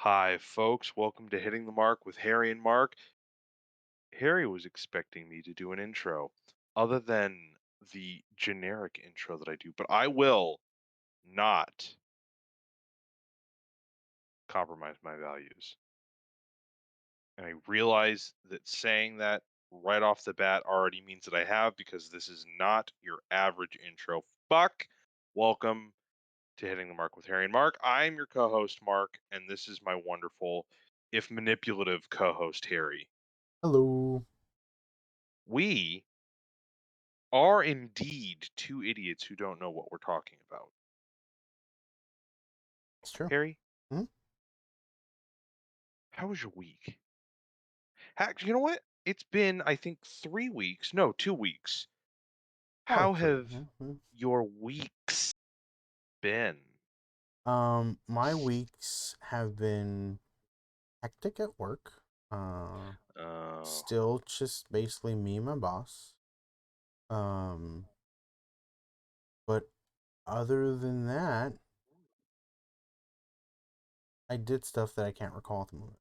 Hi, folks. Welcome to Hitting the Mark with Harry and Mark. Harry was expecting me to do an intro other than the generic intro that I do, but I will not compromise my values. And I realize that saying that right off the bat already means that I have because this is not your average intro. Fuck. Welcome to Hitting the Mark with Harry and Mark. I'm your co host, Mark, and this is my wonderful, if manipulative, co host, Harry. Hello. We are indeed two idiots who don't know what we're talking about. It's true. Harry, Mhm. how was your week? Actually, you know what? It's been, I think, 3 weeks. No, 2 weeks. Probably How 3. have Mhm. your weeks been? My weeks have been hectic at work. Uh, Oh, Still just basically me and my boss. Um, but other than that, I did stuff that I can't recall at the moment.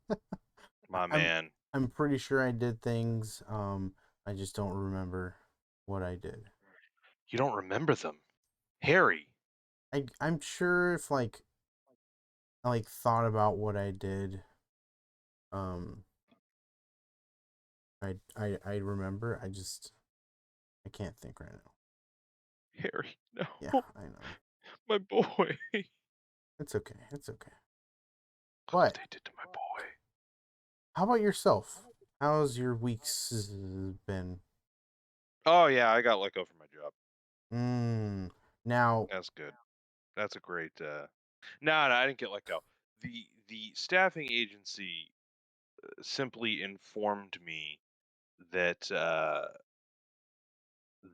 I- my I'm man. I'm pretty sure I did things. I just don't remember what I did. You don't remember them. Harry, I'm sure if I thought about what I did, um, I remember. I can't think right now. Harry, Yeah, no, I know. my boy. It's okay. It's okay. Look what But they did to my boy. how about yourself? How's your weeks been? Oh, yeah, I got let go from my job. Mm. Now, That's good. That's a great, no, I didn't get let go. The staffing agency simply informed me that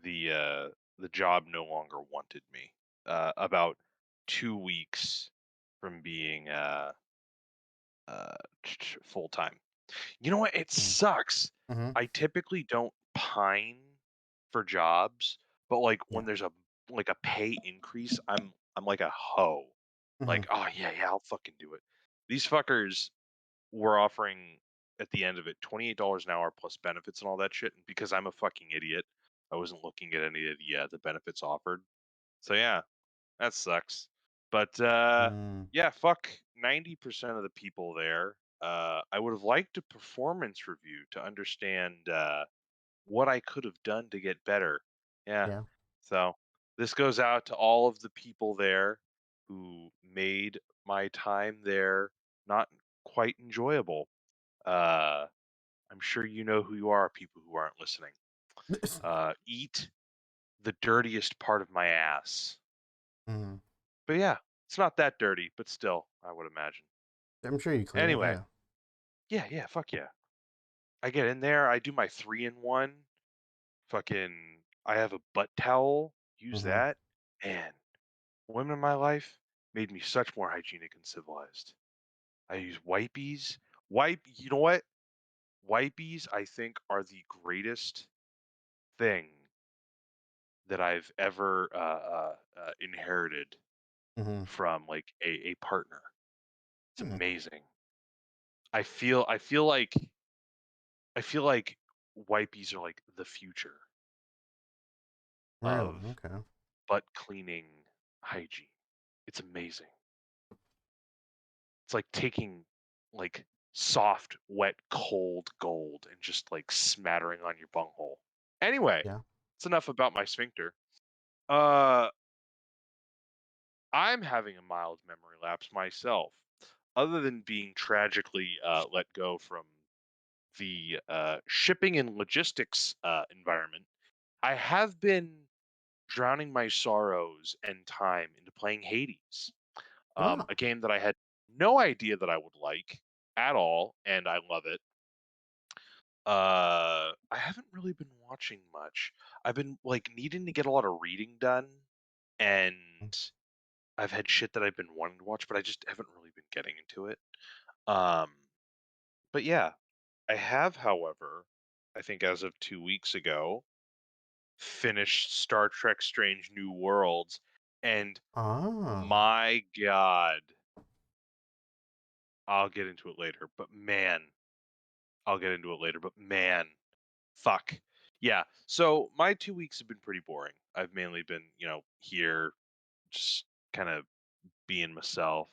the job no longer wanted me about 2 weeks from being uh, full time. You know what? It sucks. mm-hmm. I typically don't pine for jobs, but like when Yeah. there's a pay increase, I'm like a hoe. Mm-hmm. Like, oh yeah, yeah, I'll fucking do it. These fuckers were offering at the end of it $28 an hour plus benefits and all that shit. And because I'm a fucking idiot, I wasn't looking at any of the benefits offered. So yeah, that sucks. But Mm. yeah, fuck 90% of the people there. I would have liked a performance review to understand what I could have done to get better. Yeah. Yeah. So this goes out to all of the people there who made my time there not quite enjoyable. Uh, I'm sure you know who you are, people who aren't listening. Eat the dirtiest part of my ass. mm-hmm. But yeah, it's not that dirty, but still, I would imagine. I'm sure you clean it. Anyway, Yeah. yeah, yeah, fuck yeah. I get in there, I do my 3-in-1. Fucking, I have a butt towel, use Mm-hmm. that. Man, women in my life made me such more hygienic and civilized. I use wipies. You know what? Wipies, I think, are the greatest thing that I've ever inherited Mm-hmm. from like a partner. It's Mm. amazing. I feel like wipies are like the future Really? of Okay. butt cleaning hygiene. It's amazing. It's like taking like soft, wet, cold gold and just like smattering on your bunghole. Anyway, Yeah. it's enough about my sphincter. Uh, I'm having a mild memory lapse myself. Other than being tragically let go from the shipping and logistics environment, I have been drowning my sorrows and time into playing Hades, Oh. a game that I had no idea that I would like at all, and I love it. I haven't really been watching much. I've been like needing to get a lot of reading done, and I've had shit that I've been wanting to watch, but I just haven't really been getting into it. Um, but yeah, I have, however, I think as of 2 weeks ago, finished Star Trek Strange New Worlds, and Ah. my God, I'll get into it later, but man, I'll get into it later, but man, fuck. Yeah. So my 2 weeks have been pretty boring. I've mainly been, here just kind of being myself.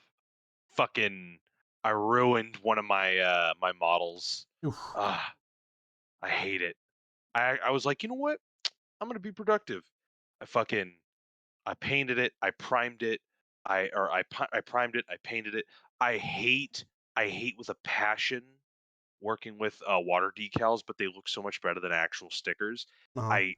Fucking I ruined one of my models. Oof. Ah, I hate it. I was like, "You know what? I'm gonna be productive." I fucking I painted it, I primed it, I primed it, I painted it. I hate I hate with a passion working with, water decals, but they look so much better than actual stickers. Uh-huh. I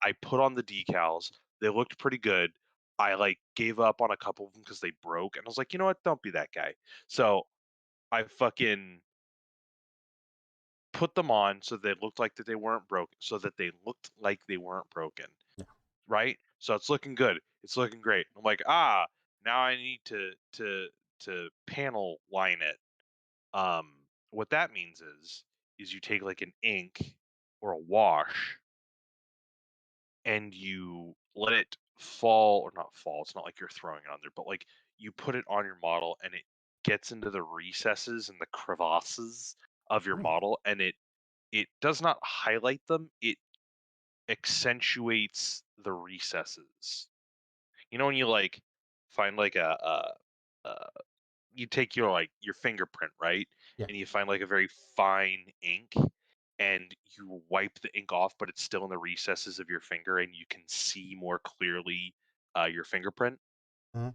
I put on the decals, they looked pretty good. I, like, gave up on a couple of them because they broke, and I was like, "You know what? Don't be that guy." So, I fucking put them on so they looked like that they weren't broken so that they looked like they weren't broken, Yeah. right? So it's looking good. It's looking great. I'm like, now I need to panel line it. What that means is you take like an ink or a wash and you let it fall or not fall. It's not like you're throwing it on there, but like you put it on your model and it gets into the recesses and the crevasses of your Oh, model and it does not highlight them, it accentuates the recesses. You know when you, like, find, like, you take your, like, your fingerprint, right? yeah. And you find, like, a very fine ink, and you wipe the ink off, but it's still in the recesses of your finger, and you can see more clearly, your fingerprint. Mhm.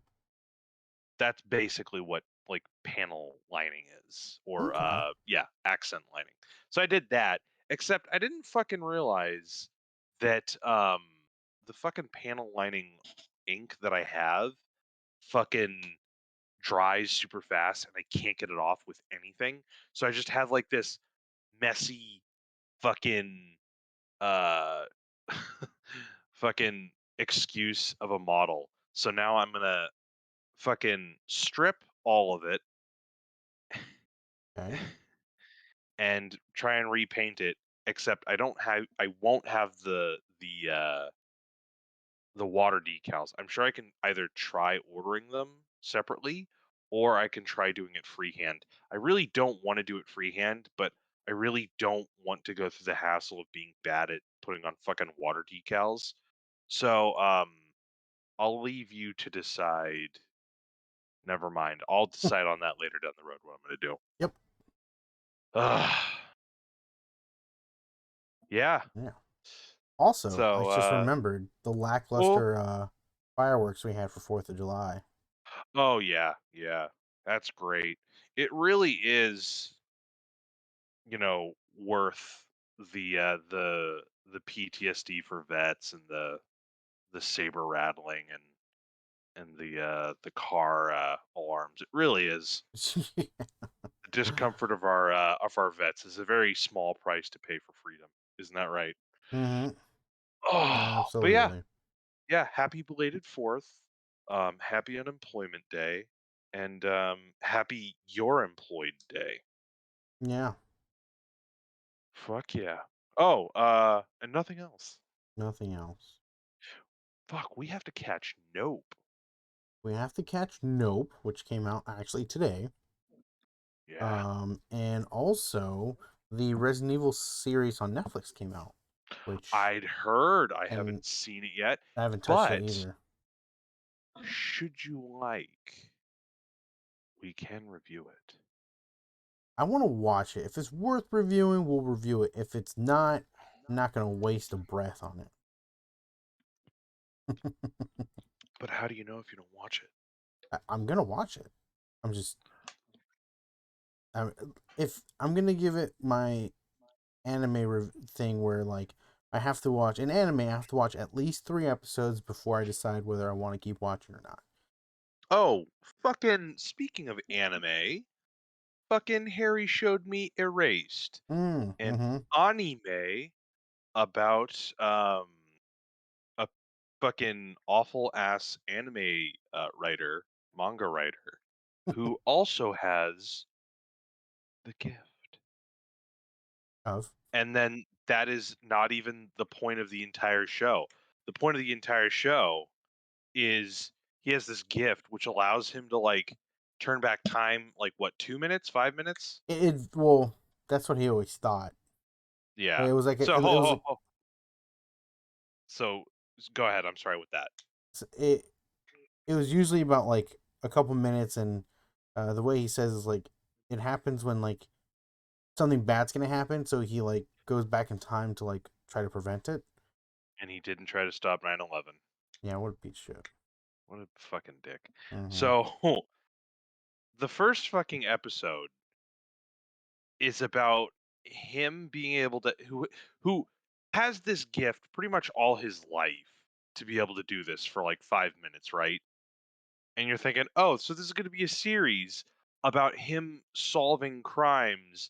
That's basically what, like, panel lining is, or, Okay. yeah, accent lining. So I did that, except I didn't fucking realize that, the fucking panel lining ink that I have fucking dries super fast, and I can't get it off with anything. So I just have, like, this messy fucking, uh, fucking excuse of a model. So now I'm gonna fucking strip all of it Okay. and try and repaint it, except I won't have the water decals. I'm sure I can either try ordering them separately or I can try doing it freehand. I really don't want to do it freehand, but I really don't want to go through the hassle of being bad at putting on fucking water decals. So I'll leave you to decide. Never mind. I'll decide on that later down the road what I'm gonna do. Yep. Ugh. Yeah. Yeah. Also, I So, just remembered the well, lackluster fireworks we had for 4th of July. oh yeah, yeah, that's great. It really is, worth the PTSD for vets and the saber rattling and the car alarms. It really is. The discomfort of our vets is a very small price to pay for freedom. Isn't that right? Hmm. Oh, but yeah, Absolutely. yeah. Happy belated Fourth. Happy Unemployment Day, and happy Your Employed Day. Yeah. Fuck yeah. Oh, and nothing else. Nothing else. Fuck, we have to catch Nope. We have to catch Nope, which came out actually today. Yeah. And also the Resident Evil series on Netflix came out, which I'd heard, I and haven't seen it yet, I haven't touched it but either. should you like, we can review it. I want to watch it. If it's worth reviewing, we'll review it. If it's not, I'm not gonna waste a breath on it. But how do you know if you don't watch it? I'm gonna watch it. I'm just I, if I'm gonna give it my thing where like I have to watch an anime, I have to watch at least 3 episodes before I decide whether I want to keep watching or not. Oh, fucking speaking of anime, fucking Harry showed me Erased, an Mm-hmm. anime about a fucking awful ass anime writer, manga writer, who also has the gift. Of And then that is not even the point of the entire show. The point of the entire show is he has this gift which allows him to like turn back time like what, 2 minutes, 5 minutes? Well, that's what he always thought. Yeah. It was like So it was like so go ahead. I'm sorry with that. it it was usually about like a couple minutes, and the way he says is like it happens when like something bad's gonna happen, so he like goes back in time to like try to prevent it. And he didn't try to stop 9/11. Yeah, what a piece of shit. What a fucking dick. Mm-hmm. So the first fucking episode is about him being able to who has this gift pretty much all his life to be able to do this for like 5 minutes, right? And you're thinking, oh, so this is going to be a series about him solving crimes,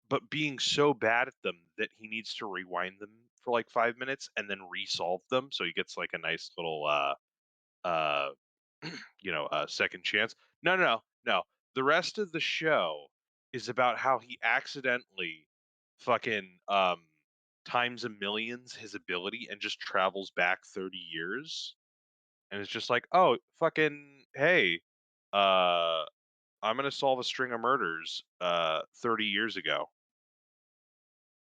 but being so bad at them that he needs to rewind them for like 5 minutes and then resolve them. So he gets like a nice little, uh, second chance. No, no, no, no. The rest of the show is about how he accidentally fucking times a millions his ability and just travels back 30 years, and it's just like, "Oh, fucking hey, uh, I'm gonna solve a string of murders, 30 years ago."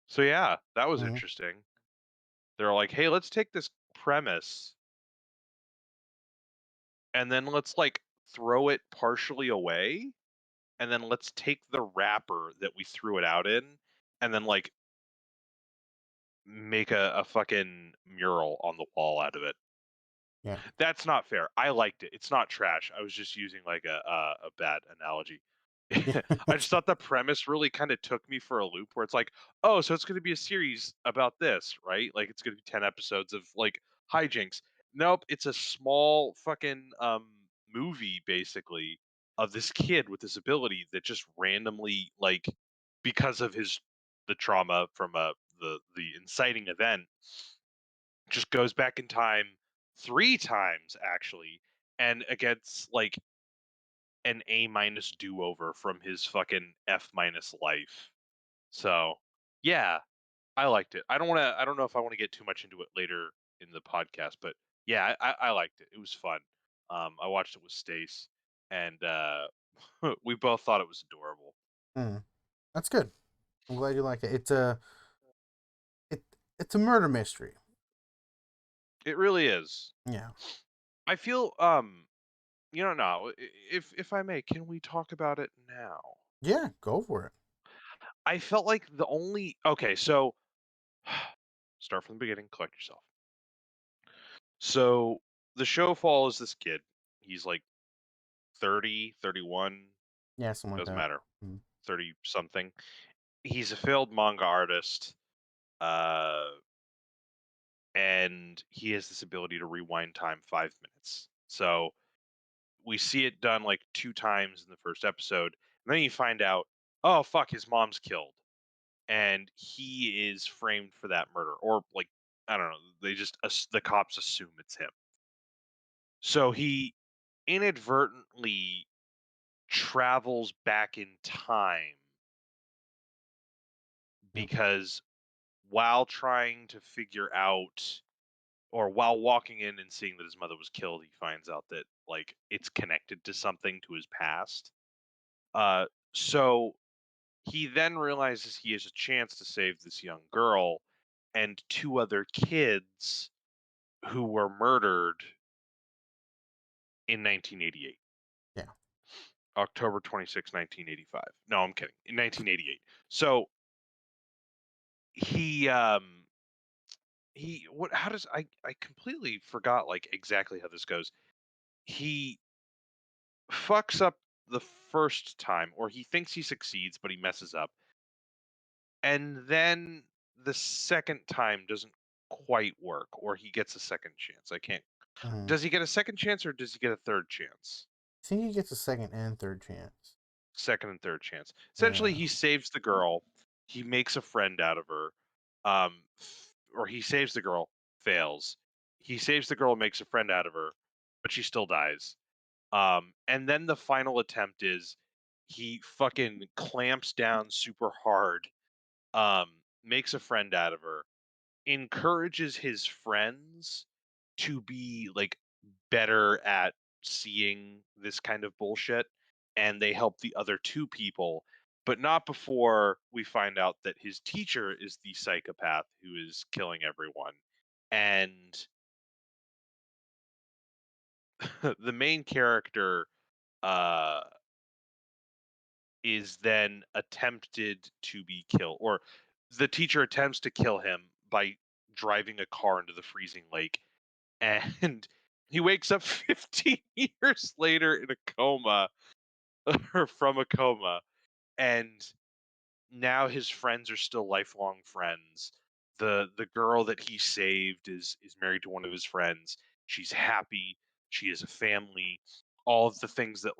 So yeah, that was Mm-hmm. interesting. They're like, "Hey, let's take this premise and then let's like throw it partially away, and then let's take the wrapper that we threw it out in, and then like make a fucking mural on the wall out of it." Yeah. That's not fair. I liked it. It's not trash. I was just using like a bad analogy. Yeah. I just thought the premise really kind of took me for a loop where it's like, oh, so it's going to be a series about this, right? Like it's going to be 10 episodes of like hijinks. Nope, it's a small fucking movie basically of this kid with this ability that just randomly like because of his the trauma from the inciting event just goes back in time 3 times actually, and against like an A minus do over from his fucking F minus life. So yeah, I liked it. I don't know if I want to get too much into it later in the podcast, but yeah, I liked it. It was fun. I watched it with Stace, and we both thought it was adorable. Mm. That's good. I'm glad you like it. It it's a murder mystery. It really is. Yeah. I feel no, if I may, can we talk about it now? Yeah, go for it. I felt like the only okay, so start from the beginning, collect yourself. So the show follows this kid. He's like 30, 31, Yeah, something like doesn't that. matter, Mm. 30 something. He's a failed manga artist, uh, and he has this ability to rewind time 5 minutes. So we see it done like 2 times in the first episode, and then you find out, oh fuck, his mom's killed, and he is framed for that murder, or like I don't know, they just the cops assume it's him. So he inadvertently travels back in time Yep. because while trying to figure out or while walking in and seeing that his mother was killed, he finds out that like it's connected to something to his past. Uh so he then realizes he has a chance to save this young girl and 2 other kids who were murdered in 1988. Yeah. October 26, 1985. No, I'm kidding. In 1988. So he what how does I completely forgot like exactly how this goes. He fucks up the first time, or he thinks he succeeds but he messes up. And then the second time doesn't quite work, or he gets a second chance. I can't. Mm-hmm. Does he get a second chance or does he get a third chance? I think he gets a second and third chance. Second and third chance. Essentially, Yeah. he saves the girl. He makes a friend out of her. Or he saves the girl, fails. He saves the girl, makes a friend out of her, but she still dies. And then the final attempt is he fucking clamps down super hard, makes a friend out of her, encourages his friends to be like better at seeing this kind of bullshit, and they help the other two people, but not before we find out that his teacher is the psychopath who is killing everyone. And the main character uh is then attempted to be killed, or the teacher attempts to kill him by driving a car into the freezing lake, and he wakes up 15 years later in a coma, or from a coma, and now his friends are still lifelong friends. The girl that he saved is married to one of his friends. She's happy. She has a family. All of the things that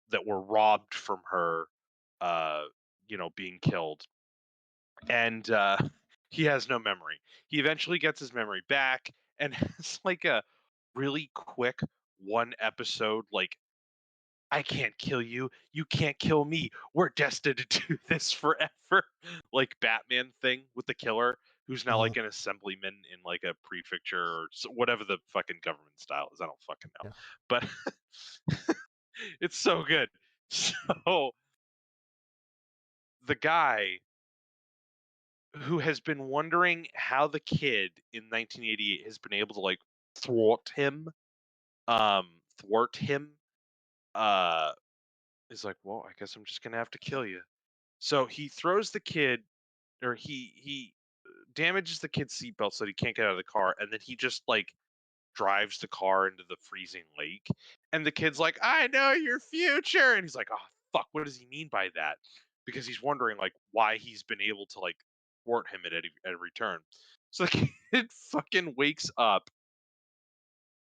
that were robbed from her, uh, being killed. And he has no memory. He eventually gets his memory back and has like a really quick one episode, like, I can't kill you. You can't kill me. We're destined to do this forever. Like Batman thing with the killer who's now Mhm. like an assemblyman in like a prefecture or whatever the fucking government style is. I don't fucking know. Yeah. But it's so good. So the guy who has been wondering how the kid in 1988 has been able to like thwart him, thwart him, uh, is like, well, I guess I'm just gonna have to kill you. So he throws the kid, or he damages the kid's seatbelt so that he can't get out of the car, and then he just like drives the car into the freezing lake. And the kid's like, I know your future. And he's like, oh, fuck, what does he mean by that? Because he's wondering, like, why he's been able to, like, thwart him at every turn. So the kid fucking wakes up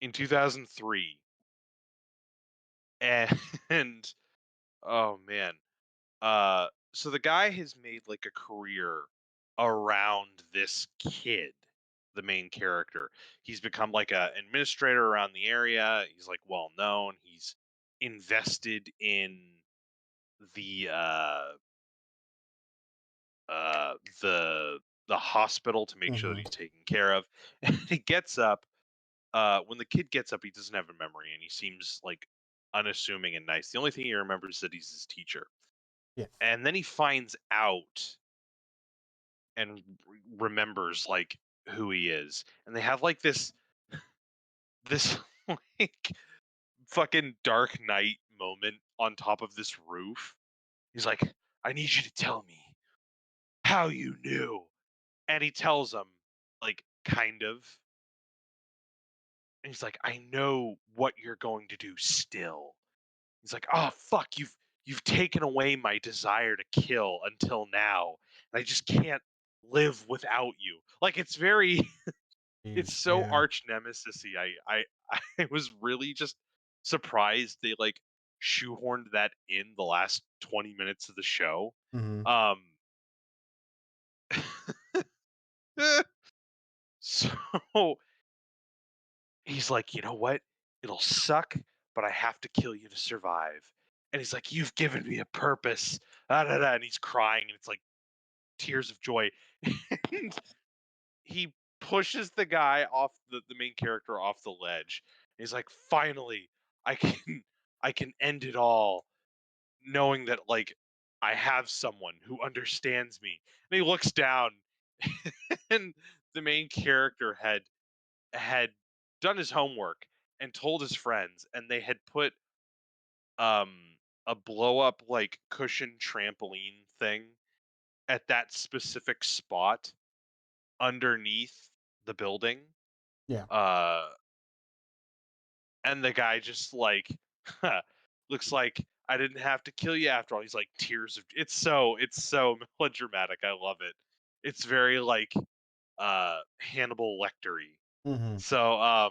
in 2003 and, and oh, man. So the guy has made, like, a career around this kid, the main character. He's become like a administrator around the area. He's like well known. He's invested in the uh the the hospital to make sure that Mhm. he's taken care of. And he gets up, when the kid gets up, he doesn't have a memory and he seems like unassuming and nice. The only thing he remembers is that he's his teacher. Yeah. And then he finds out and remembers like who he is. And they have like this like fucking Dark Knight moment on top of this roof. He's like, I need you to tell me how you knew. And he tells him, like, kind of. And he's like, I know what you're going to do still. He's like, oh fuck, you've taken away my desire to kill until now. And I just can't live without you. Like it's very it's Jeez. so Yeah. arch nemesisy. I was really just surprised they like shoehorned that in the last 20 minutes of the show. Mhm. Um so he's like, you know what? It'll suck, but I have to kill you to survive. And he's like, you've given me a purpose. Ah, da, da, and he's crying, and it's like tears of joy. And he pushes the guy off the main character off the ledge. He's like, finally, I can I can end it all, knowing that like I have someone who understands me. And he looks down, and the main character had done his homework and told his friends, and they had put a blow up like cushion trampoline thing at that specific spot underneath the building. Yeah. Uh and the guy just like looks like I didn't have to kill you after all. He's like tears of it's so melodramatic. I love it. It's very like Hannibal Lectery. Mhm. So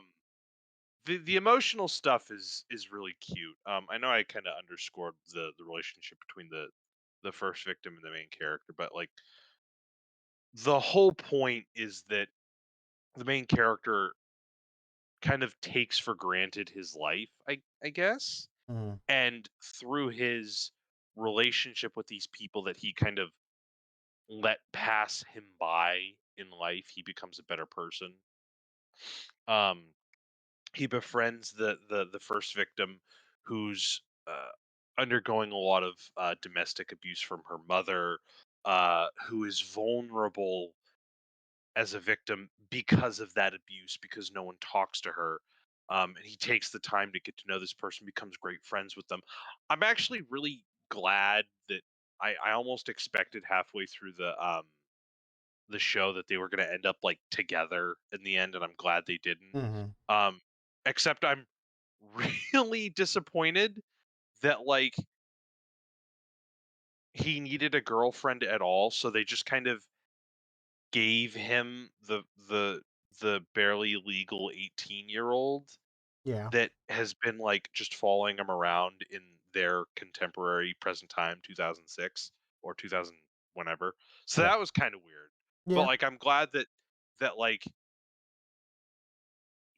the emotional stuff is really cute. I know I kind of underscored the relationship between the first victim and the main character, but like the whole point is that the main character kind of takes for granted his life, I guess. Mhm. And through his relationship with these people that he kind of let pass him by in life, he becomes a better person. Um he befriends the first victim who's undergoing a lot of domestic abuse from her mother, who is vulnerable as a victim because of that abuse, because no one talks to her. And he takes the time to get to know this person, becomes great friends with them. I'm actually really glad that I almost expected halfway through the show that they were going to end up like together in the end, and I'm glad they didn't. Hmm. Um, except I'm really disappointed that like he needed a girlfriend at all, so they just kind of gave him the barely legal 18-year-old Yeah. that has been, like, just following him around in their contemporary present time, 2006 or 2000 whenever. So Yeah. that was kinda weird. But, Yeah. like, I'm glad that, like,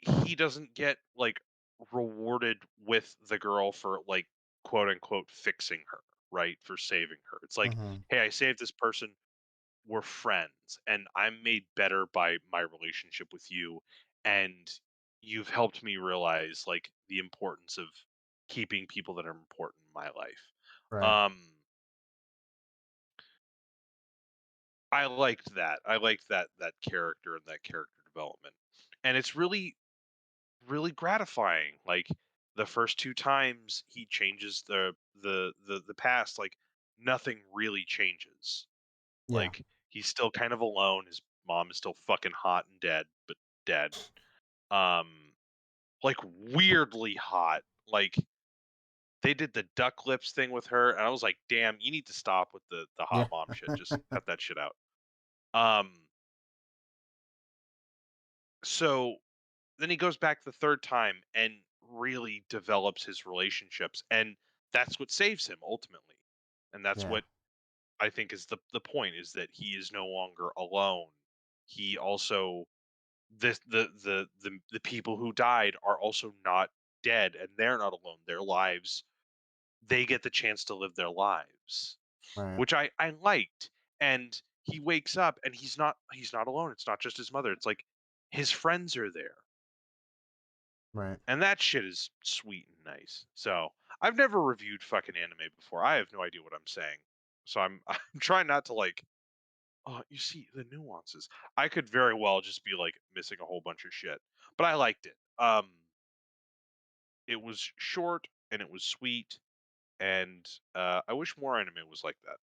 he doesn't get, like, rewarded with the girl for, like, quote, unquote, "fixing her," right? For saving her. It's like, Hmm. "Hey, I saved this person. We're friends and I'm made better by my relationship with you, and you've helped me realize like the importance of keeping people that are important in my life." Right. um I liked that character and that character development, and it's really really gratifying. Like, the first two times he changes the past, like nothing really changes. Yeah. Like, he's still kind of alone, his mom is still fucking hot and dead, but dead. Um, like, weirdly hot. Like, they did the duck lips thing with her, and I was like, "Damn, you need to stop with the Yeah. hot mom shit. Just cut that shit out." Um, so then he goes back the third time and really develops his relationships, and that's what saves him ultimately. And that's Yeah. what I think is the point, is that he is no longer alone. He also this the people who died are also not dead, and they're not alone. Their lives, they get the chance to live their lives, Right. which I liked. And he wakes up and he's not alone. It's not just his mother. It's like his friends are there. Right. And that shit is sweet and nice. So, I've never reviewed fucking anime before. I have no idea what I'm saying. So I'm trying not to like, "Oh, you see the nuances." I could very well just be like missing a whole bunch of shit, but I liked it. It was short and it was sweet, and I wish more anime was like that.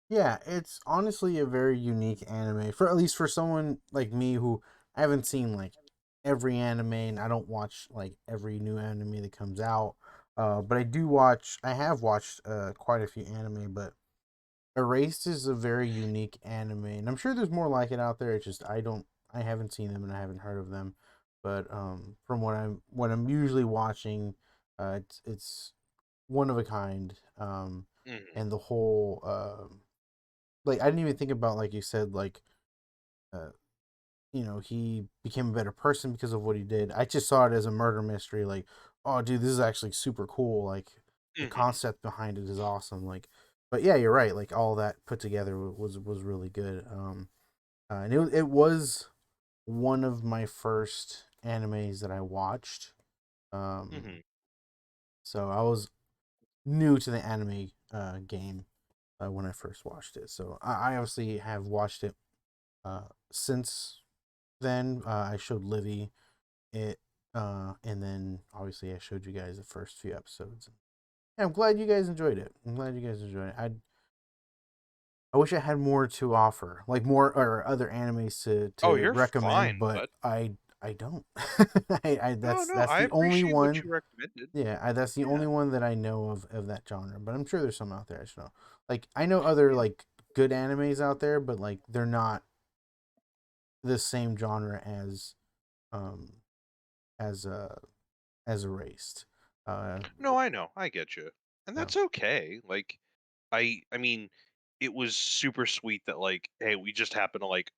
Yeah, it's honestly a very unique anime for at least for someone like me who I haven't seen like every anime and I don't watch like every new anime that comes out. But I have watched quite a few anime, but Erased is a very unique anime, and I'm sure there's more like it out there. It's just I haven't seen them and I haven't heard of them. But from what I'm usually watching, it's one of a kind. Mhm. And the whole like I didn't even think about like you said uh he became a better person because of what he did. I just saw it as a murder mystery. Like, oh, dude, this is actually super cool. Like, the Mhm. concept behind it is awesome. Like, but yeah, you're right. Like, all that put together was really good. And it was one of my first animes that I watched. Um, Mhm. so I was new to the anime game when I first watched it. So I obviously have watched it since then. I showed Livy it, and then obviously I showed you guys the first few episodes. Yeah, I'm glad you guys enjoyed it. I'm glad you guys enjoyed it. I wish I had more to offer, like more or other animes Oh, to you're recommend, fine, but bud. I don't. No, no, That's I the only appreciate what one. you recommended. Yeah, that's the Yeah. only one that I know of that genre. But I'm sure there's some out there. I just know. Like I know other Yeah. like good animes out there, but like they're not the same genre um as as Erased. Uh, No, I know. I get you. And yeah. that's okay. Like, I mean, it was super sweet that like, hey, we just happen to like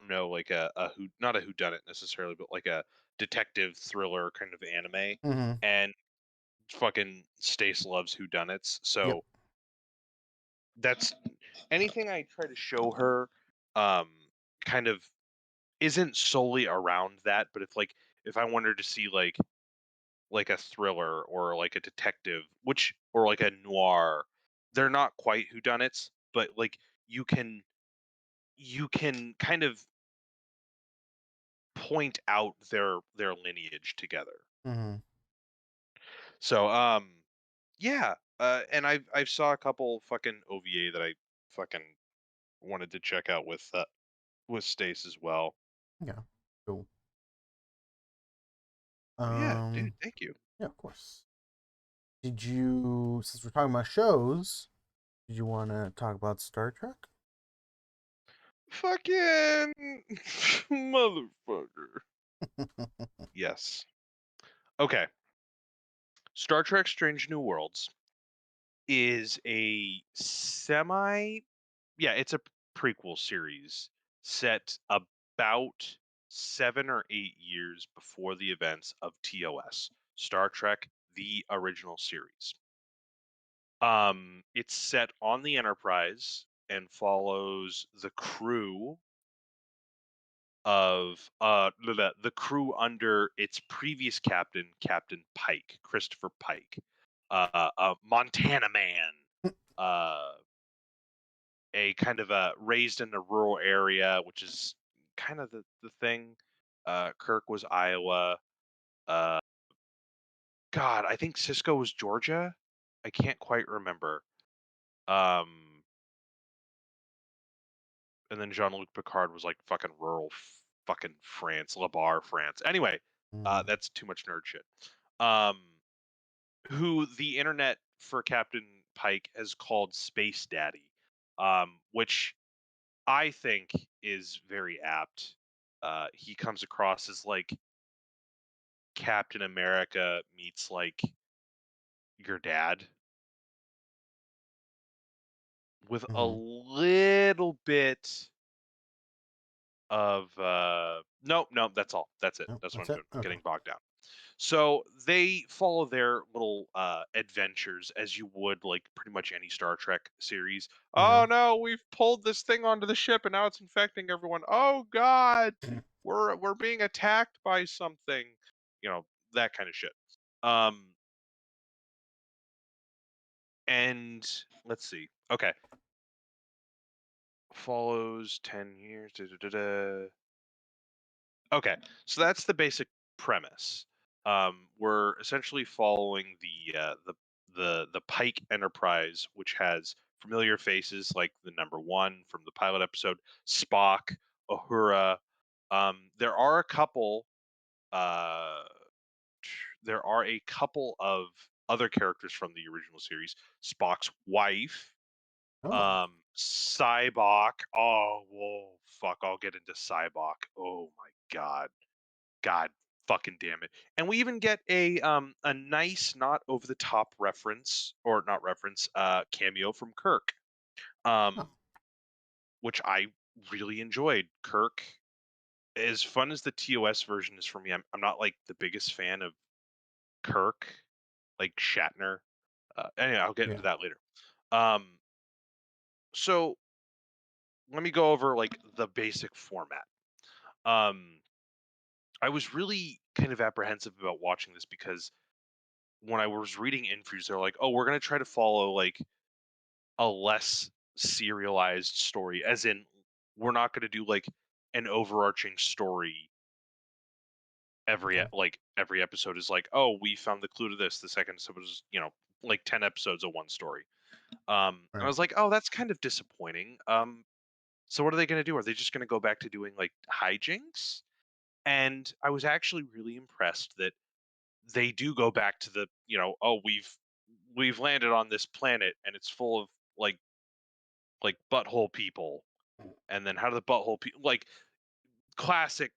know like a who, not a whodunit necessarily, but like a detective thriller kind of anime. Mm-hmm. And fucking Stace loves whodunits. Yep. So that's anything I try to show her, um kind of isn't solely around that, but if like, if I want her to see like like a thriller or like a detective, which or like a noir. They're not quite whodunits, but like you can you can kind of point out their lineage together. Mm-hmm. So yeah, and I've saw a couple fucking OVA that I fucking wanted to check out with Stace as well. Yeah. Cool. But yeah, dude, Um. thank you. Yeah, of course. Did you, since we're talking about shows, did you want to talk about Star Trek? Fucking motherfucker. Yes. Okay. Star Trek Strange New Worlds is a semi yeah, it's a prequel series set about 7 or 8 years before the events of TOS, Star Trek the original series. It's set on the Enterprise and follows the crew of the crew under its previous captain, Captain Pike, Christopher Pike, a Montana man, uh, a kind of a raised in a rural area, which is kind of the thing. Kirk was Iowa. Uh, God, I think Cisco was Georgia. I can't quite remember. Um, and then Jean-Luc Picard was like fucking rural, fucking France, La Barre, France. Anyway, Mm. that's too much nerd shit. Um, who the internet for Captain Pike has called Space Daddy, which I think is very apt. He comes across as like Captain America meets like your dad with a Mm-hmm. little bit of nope, nope, that's all. That's it. Oh, That's what that's I'm it. doing. I'm Okay. getting bogged down. So they follow their little adventures as you would like pretty much any Star Trek series. Yeah. Oh no, we've pulled this thing onto the ship and now it's infecting everyone. Oh god, we're being attacked by something. You know, that kind of shit. Um and let's see. Okay. Follows 10 years. Da, da, da, da. Okay, so that's the basic premise. We're essentially following the Pike Enterprise, which has familiar faces like the number one from the pilot episode, Spock, Uhura. There are a couple. Uh, there are a couple of other characters from the original series. Spock's wife, Oh. Cybok. Oh, whoa, fuck! I'll get into Cybok. Oh my god. God fucking damn it. And we even get a nice not over the top reference or not reference cameo from Kirk. Oh. Which I really enjoyed. Kirk, as fun as the TOS version is for me, I'm not like the biggest fan of Kirk, like Shatner. Anyway, I'll get into Yeah. that later. Um so let me go over like the basic format. Um I was really kind of apprehensive about watching this because when I was reading interviews, they're like, "Oh, we're gonna try to follow like a less serialized story, as in we're not gonna do like an overarching story Okay. like every episode is like, oh, we found the clue to this. The second episode is like 10 episodes of one story. And I Right. was like, oh, that's kind of disappointing. So what are they gonna do? Are they just gonna go back to doing like hijinks? And I was actually really impressed that they do go back to the oh we've landed on this planet and it's full of like butthole people, and then how do the butthole people like classic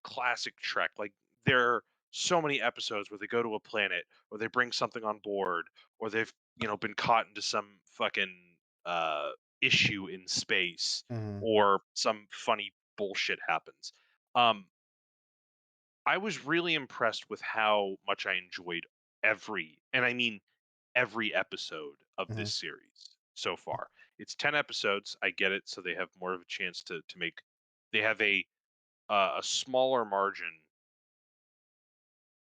Trek, like there are so many episodes where they go to a planet or they bring something on board or they've been caught into some fucking issue in space Mm-hmm. or some funny bullshit happens. um I was really impressed with how much I enjoyed and I mean every episode of Mm-hmm. this series so far. It's 10 episodes. I get it, so they have more of a chance to make they have a smaller margin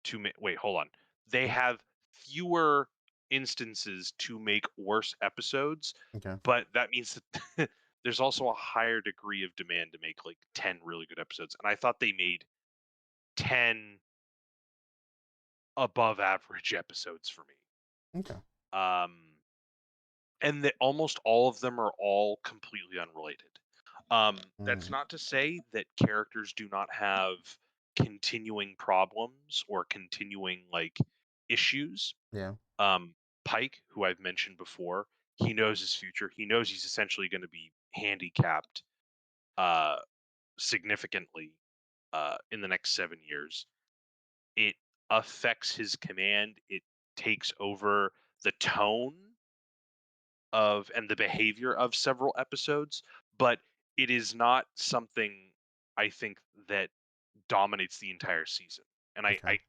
to wait, hold on. They have fewer instances to make worse episodes, Okay. but that means that there's also a higher degree of demand to make like 10 really good episodes. And I thought they made 10 above average episodes for me. Okay. Um, and that almost all of them are all completely unrelated. That's Mm. not to say that characters do not have continuing problems or continuing like issues. Yeah. Um, Pike, who I've mentioned before, he knows his future. He knows he's essentially going to be handicapped uh, significantly in the next 7 years. It affects his command. It takes over the tone of and the behavior of several episodes, but it is not something I think that dominates the entire season. And I Okay.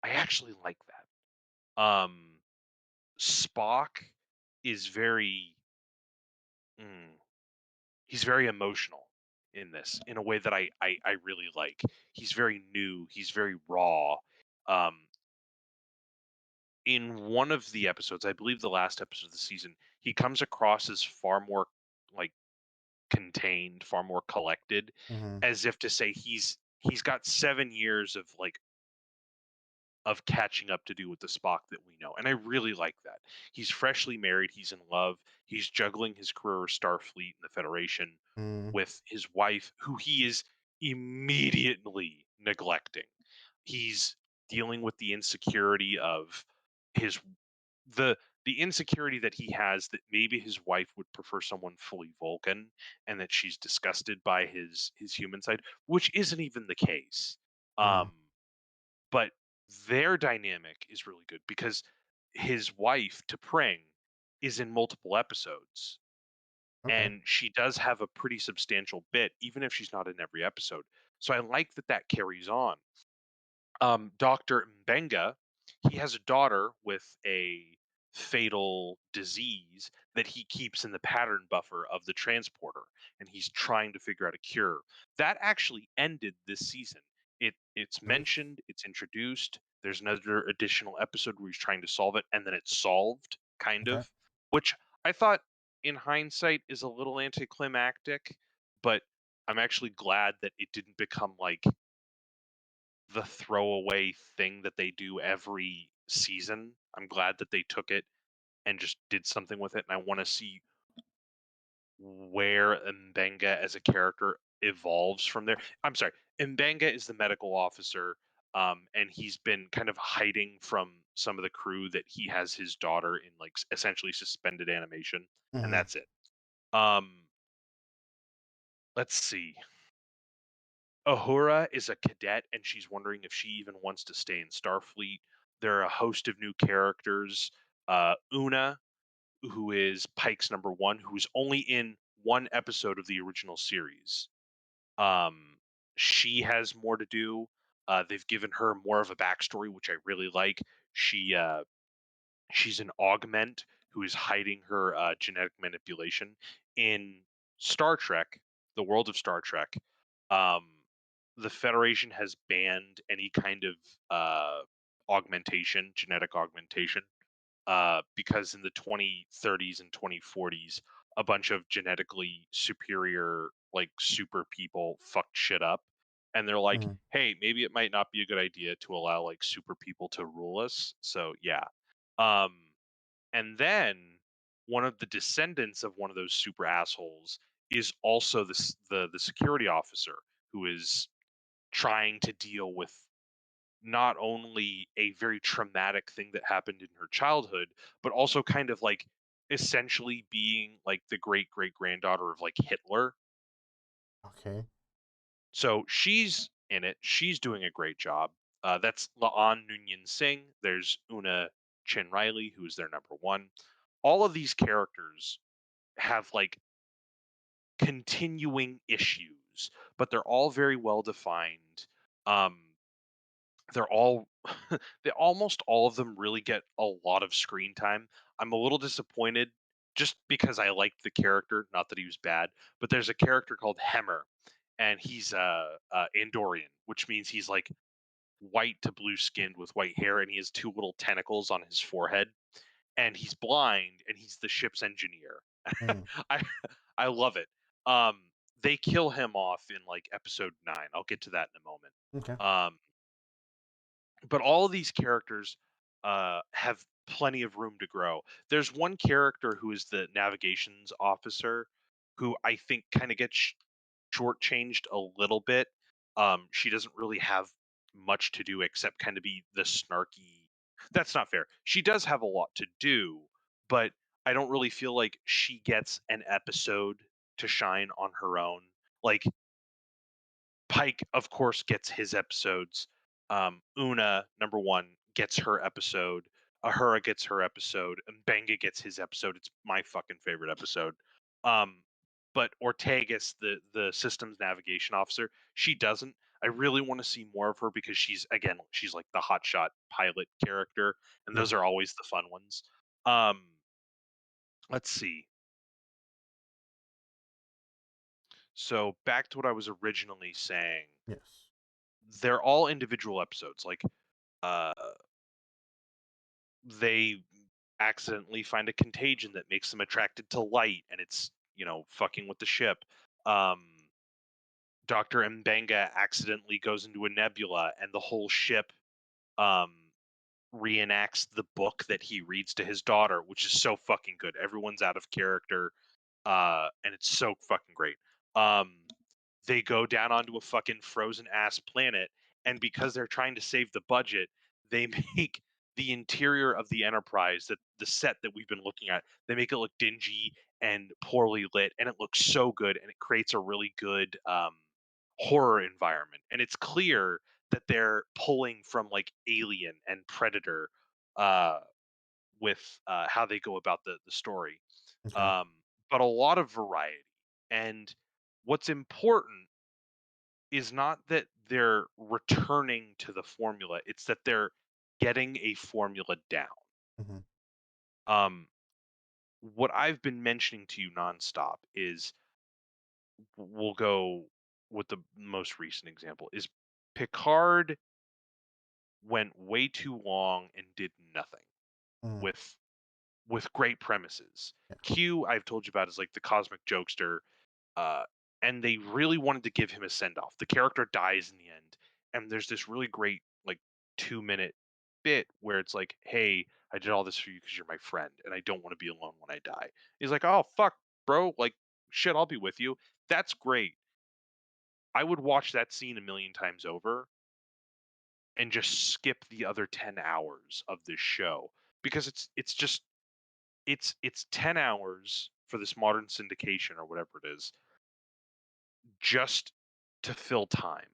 I, I actually like that. Spock is very mm, he's very emotional in this in a way that I really like. He's very new. He's very raw. Um, in one of the episodes, I believe the last episode of the season, he comes across as far more like contained, far more collected, Mm-hmm. as if to say he's got 7 years of catching up to do with the Spock that we know. And I really like that. He's freshly married, he's in love, he's juggling his career with Starfleet and the Federation Mm. with his wife, who he is immediately neglecting. He's dealing with the insecurity of his the the insecurity that he has that maybe his wife would prefer someone fully Vulcan and that she's disgusted by his human side, which isn't even the case. Mm. Um, but their dynamic is really good because his wife, T'Pring, is in multiple episodes, Okay. and she does have a pretty substantial bit, even if she's not in every episode. So I like that that carries on. Dr. Mbenga, he has a daughter with a fatal disease that he keeps in the pattern buffer of the transporter, and he's trying to figure out a cure. That actually ended this season. It's Oh. mentioned, it's introduced. There's another additional episode where he's trying to solve it, and then it's solved, kind Okay. of, which I thought in hindsight is a little anticlimactic, but I'm actually glad that it didn't become like the throwaway thing that they do every season. I'm glad that they took it and just did something with it, and I want to see where Mbenga as a character evolves from there. I'm sorry, Mbenga is the medical officer, and he's been kind of hiding from some of the crew that he has his daughter in like essentially suspended animation, and Mm-hmm. that's it. Um, let's see. Uhura is a cadet and she's wondering if she even wants to stay in Starfleet. There are a host of new characters. Una, who is Pike's number one, who's only in one episode of the original series. Um, she has more to do. They've given her more of a backstory, which I really like. She's an augment who is hiding her genetic manipulation. In Star Trek, the world of Star Trek, um, the Federation has banned any kind of augmentation, genetic augmentation, because in the 2030s and 2040s, a bunch of genetically superior, like super people fucked shit up. And they're like, Mm-hmm. hey, maybe it might not be a good idea to allow like super people to rule us. So, yeah. Um, and then one of the descendants of one of those super assholes is also the security officer who is trying to deal with not only a very traumatic thing that happened in her childhood, but also kind of like essentially being like the great great granddaughter of like Hitler. Okay. So she's in it. She's doing a great job. That's Laan Noonien Singh. There's Una Chin Riley, who is their number one. All of these characters have like continuing issues, but they're all very well defined. Um, they're all they almost all of them really get a lot of screen time. I'm a little disappointed just because I liked the character, not that he was bad, but there's a character called Hemmer and he's Andorian, which means he's like white to blue skinned with white hair, and he has two little tentacles on his forehead, and he's blind, and he's the ship's engineer. Mm. I I love it. Um, they kill him off in like episode 9. I'll get to that in a moment. Okay. Um, but all of these characters have plenty of room to grow. There's one character who is the navigations officer who I think kind of gets shortchanged a little bit. She doesn't really have much to do except kind of be the snarky. That's not fair. She does have a lot to do, but I don't really feel like she gets an episode to shine on her own. Like Pike, of course, gets his episodes. Una, number one, gets her episode. Ahura gets her episode, and Benga gets his episode. It's my fucking favorite episode. Um, but Ortegas, the systems navigation officer, she doesn't. I really want to see more of her because she's like the hotshot pilot character, and Yeah. those are always the fun ones. Um, let's see. So back to what I was originally saying. Yes. They're all individual episodes. Like uh they accidentally find a contagion that makes them attracted to light, and it's fucking with the ship. Dr. Mbenga accidentally goes into a nebula, and the whole ship um reenacts the book that he reads to his daughter, which is so fucking good. Everyone's out of character, and it's so fucking great. um they go down onto a fucking frozen ass planet, and because they're trying to save the budget, they make the interior of the Enterprise, that the set that we've been looking at, they make it look dingy and poorly lit, and it looks so good, and it creates a really good horror environment. And it's clear that they're pulling from like Alien and Predator, uh, with how they go about the story, Okay. um, but a lot of variety. And what's important is not that they're returning to the formula, it's that they're getting a formula down. Hmm. Um, what I've been mentioning to you nonstop is, we'll go with the most recent example, is Picard went way too long and did nothing Hmm. with great premises. Yeah. Q, I've told you about, is like the cosmic jokester, uh, and they really wanted to give him a send off. The character dies in the end, and there's this really great like 2 minute bit where it's like, "Hey, I did all this for you because you're my friend, and I don't want to be alone when I die." He's like, "Oh fuck, bro! Like, shit, I'll be with you." That's great. I would watch that scene a million times over and just skip the other 10 hours of this show, because it's just it's 10 hours for this modern syndication or whatever it is, just to fill time.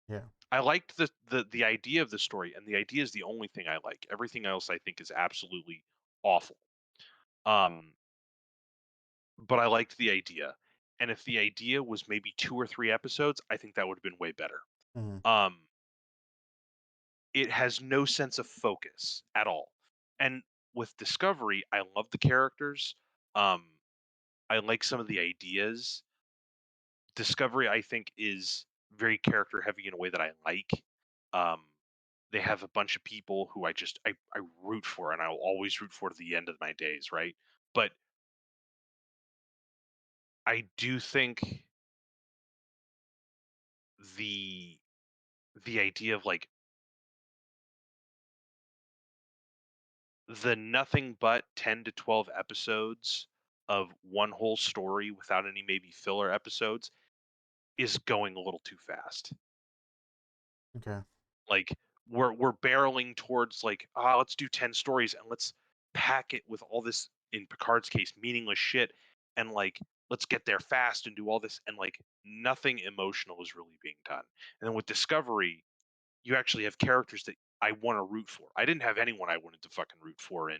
Yeah. I liked the idea of the story, and the idea is the only thing I like. Everything else I think is absolutely awful. Um, but I liked the idea, and if the idea was maybe 2 or 3 episodes, I think that would have been way better. Hmm. Um, it has no sense of focus at all, and with Discovery, I love the characters. Um, I like some of the ideas. Discovery, I think, is very character heavy in a way that I like. Um, they have a bunch of people who I root for, and I will always root for to the end of my days, right? But I do think the the idea of like the nothing but 10 to 12 episodes of one whole story without any maybe filler episodes is going a little too fast. Okay. Like, we're barreling towards like, ah, let's do 10 stories and let's pack it with all this, in Picard's case, meaningless shit, and like let's get there fast and do all this, and like nothing emotional is really being done. And then with Discovery, you actually have characters that I want to root for. I didn't have anyone I wanted to fucking root for in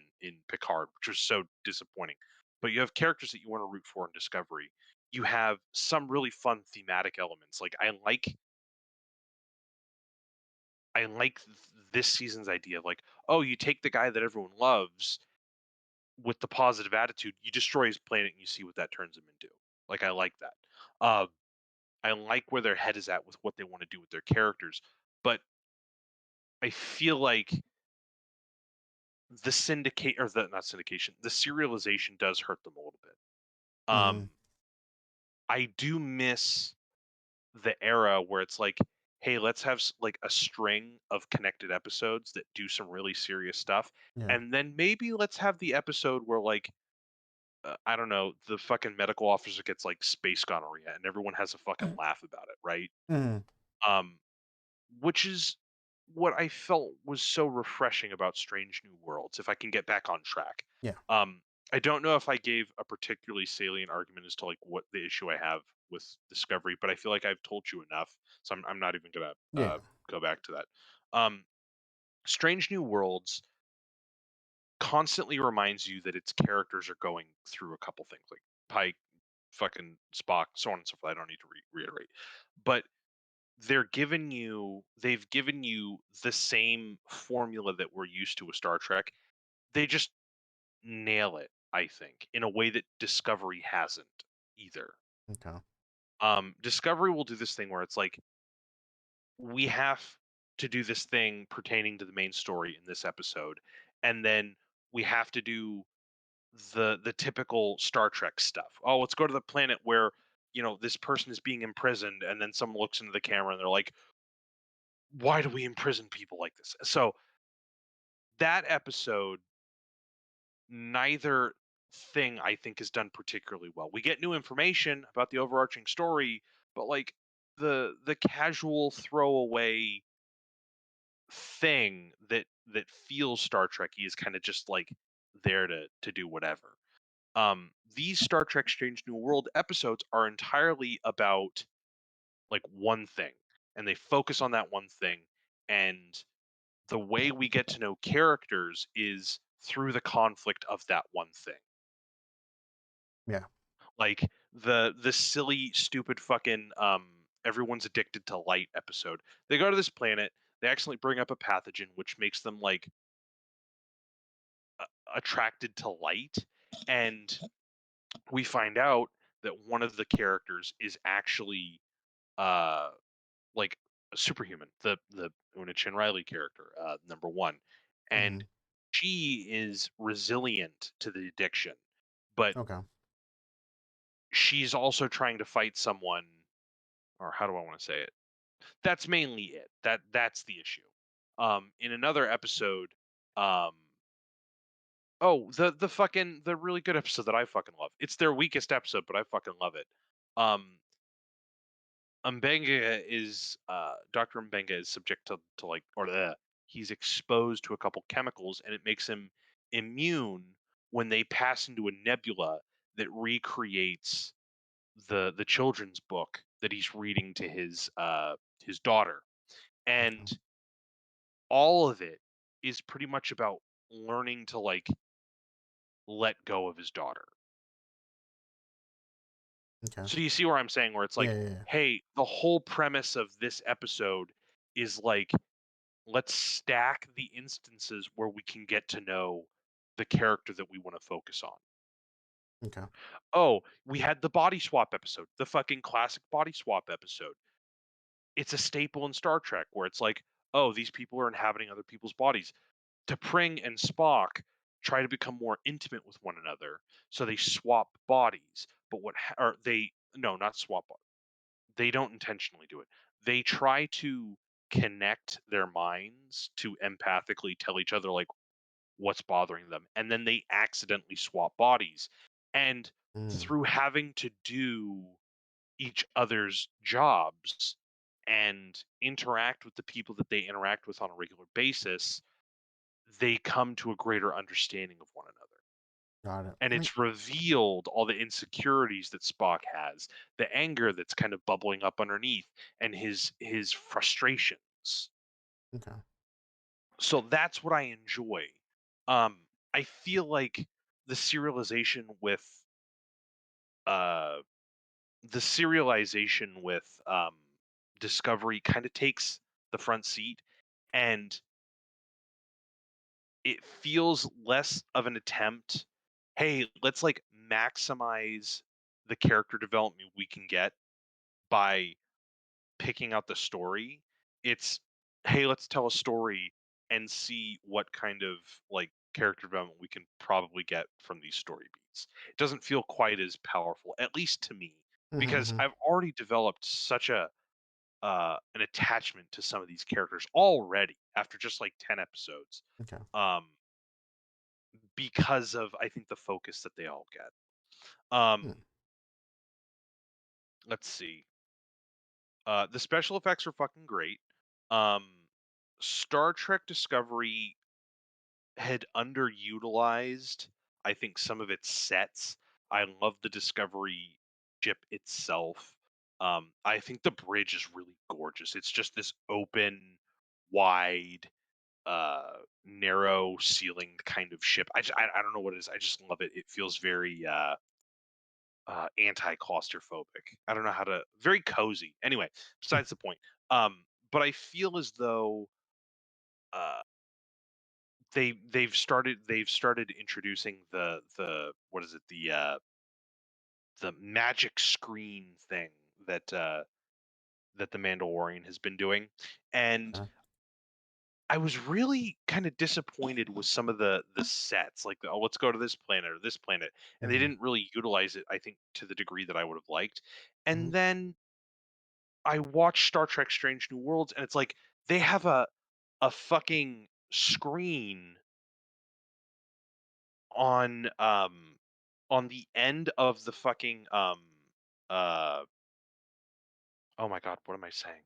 Picard, which was so disappointing. But you have characters that you want to root for in Discovery. You have some really fun thematic elements. Like this season's idea of like, oh, you take the guy that everyone loves with the positive attitude, you destroy his planet, and you see what that turns him into. Like, I like that. Uh, I like where their head is at with what they want to do with their characters, but I feel like the syndicate or the not syndication, the serialization does hurt them a little bit. Mm-hmm. I do miss the era where it's like, hey, let's have like a string of connected episodes that do some really serious stuff, Yeah. and then maybe let's have the episode where like I don't know, the fucking medical officer gets like space gonorrhea and everyone has a fucking laugh about it, right? Mm-hmm. Um, which is what I felt was so refreshing about Strange New Worlds, if I can get back on track. Yeah. Um, I don't know if I gave a particularly salient argument as to like what the issue I have with Discovery, but I feel like I've told you enough, so I'm not even gonna Yeah. go back to that. Um, Strange New Worlds constantly reminds you that its characters are going through a couple things, like Pike, fucking Spock, so on and so forth. I don't need to reiterate, but they've given you the same formula that we're used to with Star Trek. They just nail it, I think, in a way that Discovery hasn't either. Okay. Discovery will do this thing where it's like we have to do this thing pertaining to the main story in this episode, and then we have to do the typical Star Trek stuff. Oh, let's go to the planet where this person is being imprisoned, and then someone looks into the camera and they're like, "Why do we imprison people like this?" So that episode, neither thing I think is done particularly well. We get new information about the overarching story, but like the casual throwaway thing that feels Star Trekky is kind of just like there to do whatever. These Star Trek Strange New World episodes are entirely about like one thing, and they focus on that one thing. And the way we get to know characters is through the conflict of that one thing. Yeah. Like the silly, stupid fucking everyone's addicted to light episode. They go to this planet, they accidentally bring up a pathogen which makes them like attracted to light, and we find out that one of the characters is actually uh like a superhuman, the Una Chin Riley character, number one, and Mm-hmm. she is resilient to the addiction, but Okay. she's also trying to fight someone, or how do I want to say it? That's mainly it. That's the issue. In another episode, um, oh, the really good episode that I fucking love. It's their weakest episode, but I fucking love it. Um, Dr. Mbenga is subject to like he's exposed to a couple chemicals and it makes him immune when they pass into a nebula that recreates the children's book that he's reading to his daughter. Okay. And all of it is pretty much about learning to like let go of his daughter. Okay. So you see where I'm saying where it's Yeah. like, Yeah. Yeah. hey, the whole premise of this episode is like let's stack the instances where we can get to know the character that we want to focus on. Okay. Oh, we had the body swap episode, the fucking classic body swap episode. It's a staple in Star Trek where it's like, oh, these people are inhabiting other people's bodies. T'Pring and Spock try to become more intimate with one another, so they swap bodies. But or they no, not swap. They don't intentionally do it. They try to connect their minds to empathically tell each other like what's bothering them, and then they accidentally swap bodies. And Mm. through having to do each other's jobs and interact with the people that they interact with on a regular basis, they come to a greater understanding of one another. Got it. And it's revealed all the insecurities that Spock has, the anger that's kind of bubbling up underneath, and his frustrations. Okay. So that's what I enjoy. I feel like the serialization with uh the serialization with Discovery kind of takes the front seat, and it feels less of an attempt. Hey, let's like maximize the character development we can get by picking out the story. It's hey, let's tell a story and see what kind of like character development we can probably get from these story beats. It doesn't feel quite as powerful, at least to me, Mm-hmm, because mm-hmm. I've already developed such a an attachment to some of these characters already after just like 10 episodes. Okay. Um, because of I think the focus that they all get. Hmm. Let's see. The special effects are fucking great. Um, Star Trek Discovery had underutilized, I think, some of its sets. I love the Discovery ship itself. I think the bridge is really gorgeous. It's just this open, wide, narrow ceilinged kind of ship. I don't know what it is. I just love it. It feels very anti-claustrophobic. I don't know how to. Very cozy. Anyway, besides the point. But I feel as though uh, they've started introducing the what is it the magic screen thing that that the Mandalorian has been doing, and Okay. I was really kind of disappointed with some of the sets, like oh, let's go to this planet or this planet, and they Mm-hmm. didn't really utilize it. I think to the degree that I would have liked. Mm-hmm. And then I watched Star Trek: Strange New Worlds, and it's like they have a fucking screen on on the end of the fucking uh oh my god, what am I saying?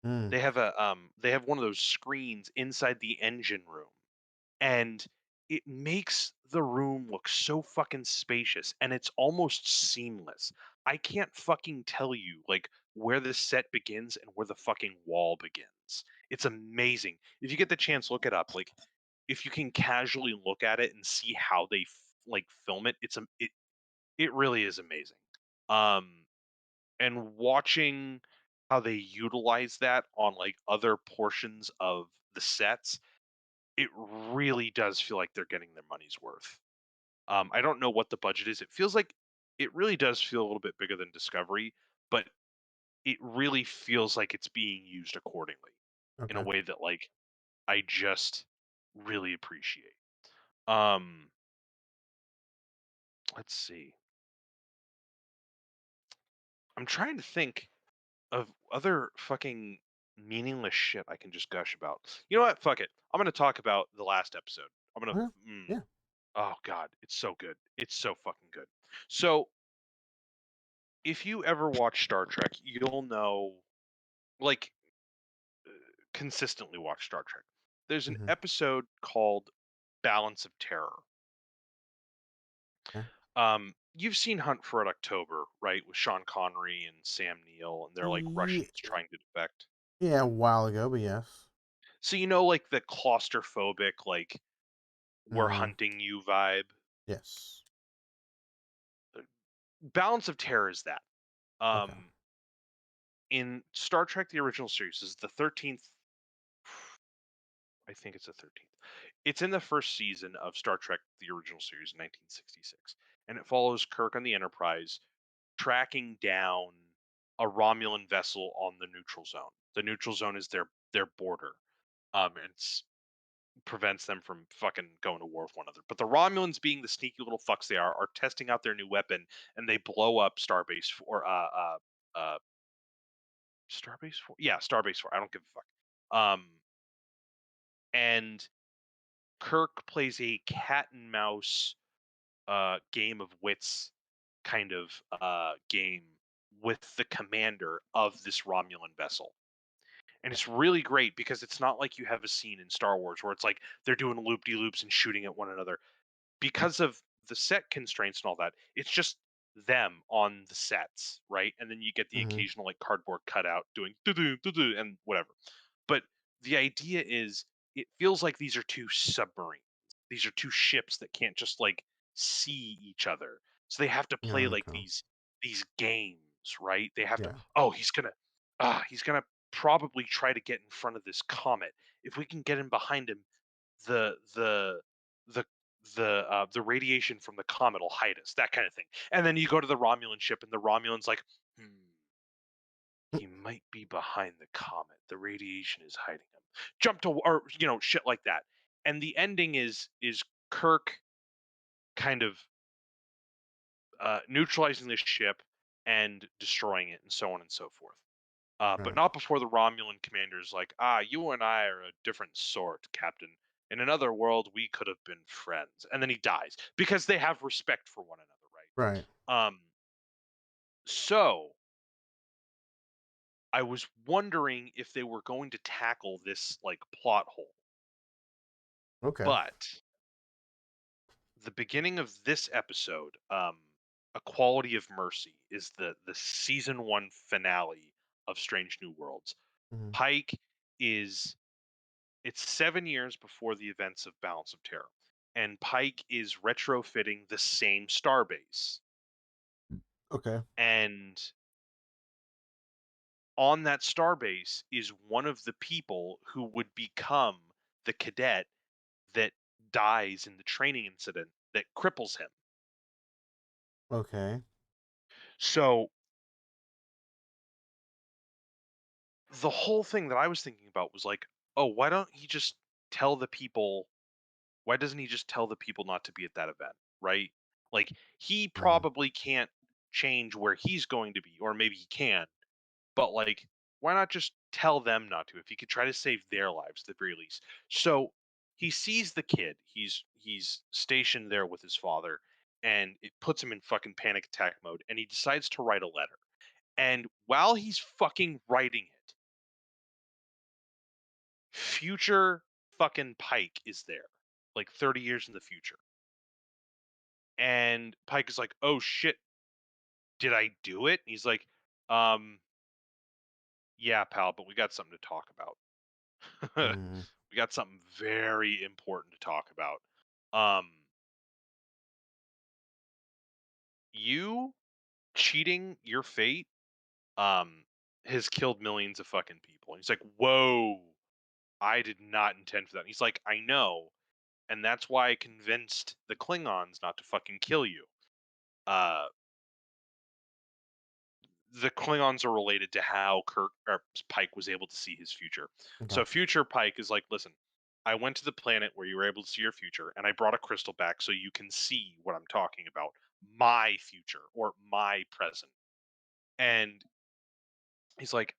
Mm. They have one of those screens inside the engine room, and it makes the room look so fucking spacious, and it's almost seamless. I can't fucking tell you like where the set begins and where the fucking wall begins. It's amazing. If you get the chance, look it up. Like if you can casually look at it and see how they like film it, it really is amazing. Um, and watching how they utilize that on like other portions of the sets, it really does feel like they're getting their money's worth. I don't know what the budget is. It feels like it really does feel a little bit bigger than Discovery, but it really feels like it's being used accordingly in a Okay. way that like I just really appreciate. Um, let's see. I'm trying to think of other fucking meaningless shit I can just gush about. You know what? Fuck it. I'm gonna talk about the last episode. I'm gonna. Okay. Yeah. Oh god, it's so good. It's so fucking good. So if you ever watch Star Trek, you'll know, like, consistently watch Star Trek. There's an Mm-hmm. episode called Balance of Terror. Okay. You've seen Hunt for Red October, right? With Sean Connery and Sam Neill, and they're like Yeah, Russians trying to defect. yeah, a while ago, but yes. So you know, like the claustrophobic, like we're Mm-hmm. hunting you vibe. Yes. Balance of Terror is that. Okay. Um, in Star Trek: The Original Series, this is the 13th. I think it's the 13th. It's in the first season of Star Trek: The Original Series in 1966, and it follows Kirk on the Enterprise tracking down a Romulan vessel on the neutral zone. The neutral zone is their border. And it's prevents them from fucking going to war with one another. But the Romulans, being the sneaky little fucks they are testing out their new weapon, and they blow up Starbase Four. Starbase Four. Yeah, Starbase Four. I don't give a fuck. And Kirk plays a cat and mouse game of wits kind of game with the commander of this Romulan vessel. And it's really great because it's not like you have a scene in Star Wars where it's like they're doing loop de loops and shooting at one another. Because of the set constraints and all that, it's just them on the sets, right? And then you get the Mm-hmm. occasional like cardboard cutout doing doo-doo, doo-doo, and whatever. But the idea is it feels like these are two submarines. These are two ships that can't just like see each other. So they have to play like Okay. these games, right? They have to, Yeah. oh, he's gonna probably try to get in front of this comet. If we can get in behind him, the the the the radiation from the comet will hide us, that kind of thing. And then you go to the Romulan ship, and the Romulan's like, hmm, He might be behind the comet. The radiation is hiding him. Jump to or shit like that. And the ending is Kirk kind of neutralizing the ship and destroying it, and so on and so forth. But Right. not before the Romulan commander's like, you and I are a different sort, Captain. In another world, we could have been friends. And then he dies because they have respect for one another, Right. right? So I was wondering if they were going to tackle this like plot hole, Okay. but the beginning of this episode, "A Quality of Mercy," is the season 1 finale of Strange New Worlds. Hmm. Pike is it's 7 years before the events of Balance of Terror, and Pike is retrofitting the same starbase. Okay. And on that starbase is one of the people who would become the cadet that dies in the training incident that cripples him. Okay. So the whole thing that I was thinking about was like, oh, tell the people why doesn't he just tell the people not to be at that event, right? Like he Mm. probably can't change where he's going to be, or maybe he can, but like why not just tell them not to if he could try to save their lives at the very least. So he sees the kid, he's stationed there with his father, and it puts him in fucking panic attack mode, and he decides to write a letter. And while he's fucking writing it, future fucking Pike is there, like 30 years in the future. And Pike is like, "Oh shit, did I do it?" And he's like, "Um, yeah, pal, but we got something to talk about. Mm. We got something very important to talk about. Um, you cheating your fate, um, has killed millions of fucking people." And he's like, "Whoa, I did not intend for that." And he's like, "I know, and that's why I convinced the Klingons not to fucking kill you. Uh, the Klingons are related to how Kirk or Pike was able to see his future. Okay. So future Pike is like, listen, I went to the planet where you were able to see your future, and I brought a crystal back so you can see what I'm talking about, my future or my present." And he's like,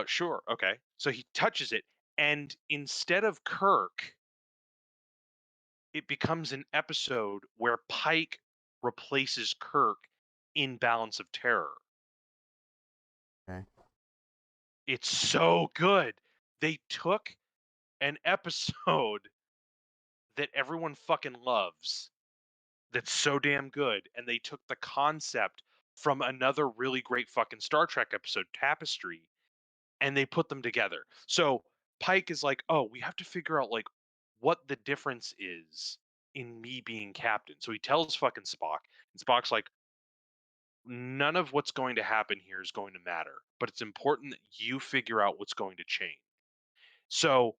sure, okay. So he touches it, and instead of Kirk, it becomes an episode where Pike replaces Kirk in Balance of Terror. Okay. It's so good. They took an episode that everyone fucking loves that's so damn good, and they took the concept from another really great fucking Star Trek episode, Tapestry, and they put them together. So Pike is like, "Oh, we have to figure out like what the difference is in me being captain." So he tells fucking Spock, and Spock's like, "None of what's going to happen here is going to matter, but it's important that you figure out what's going to change." So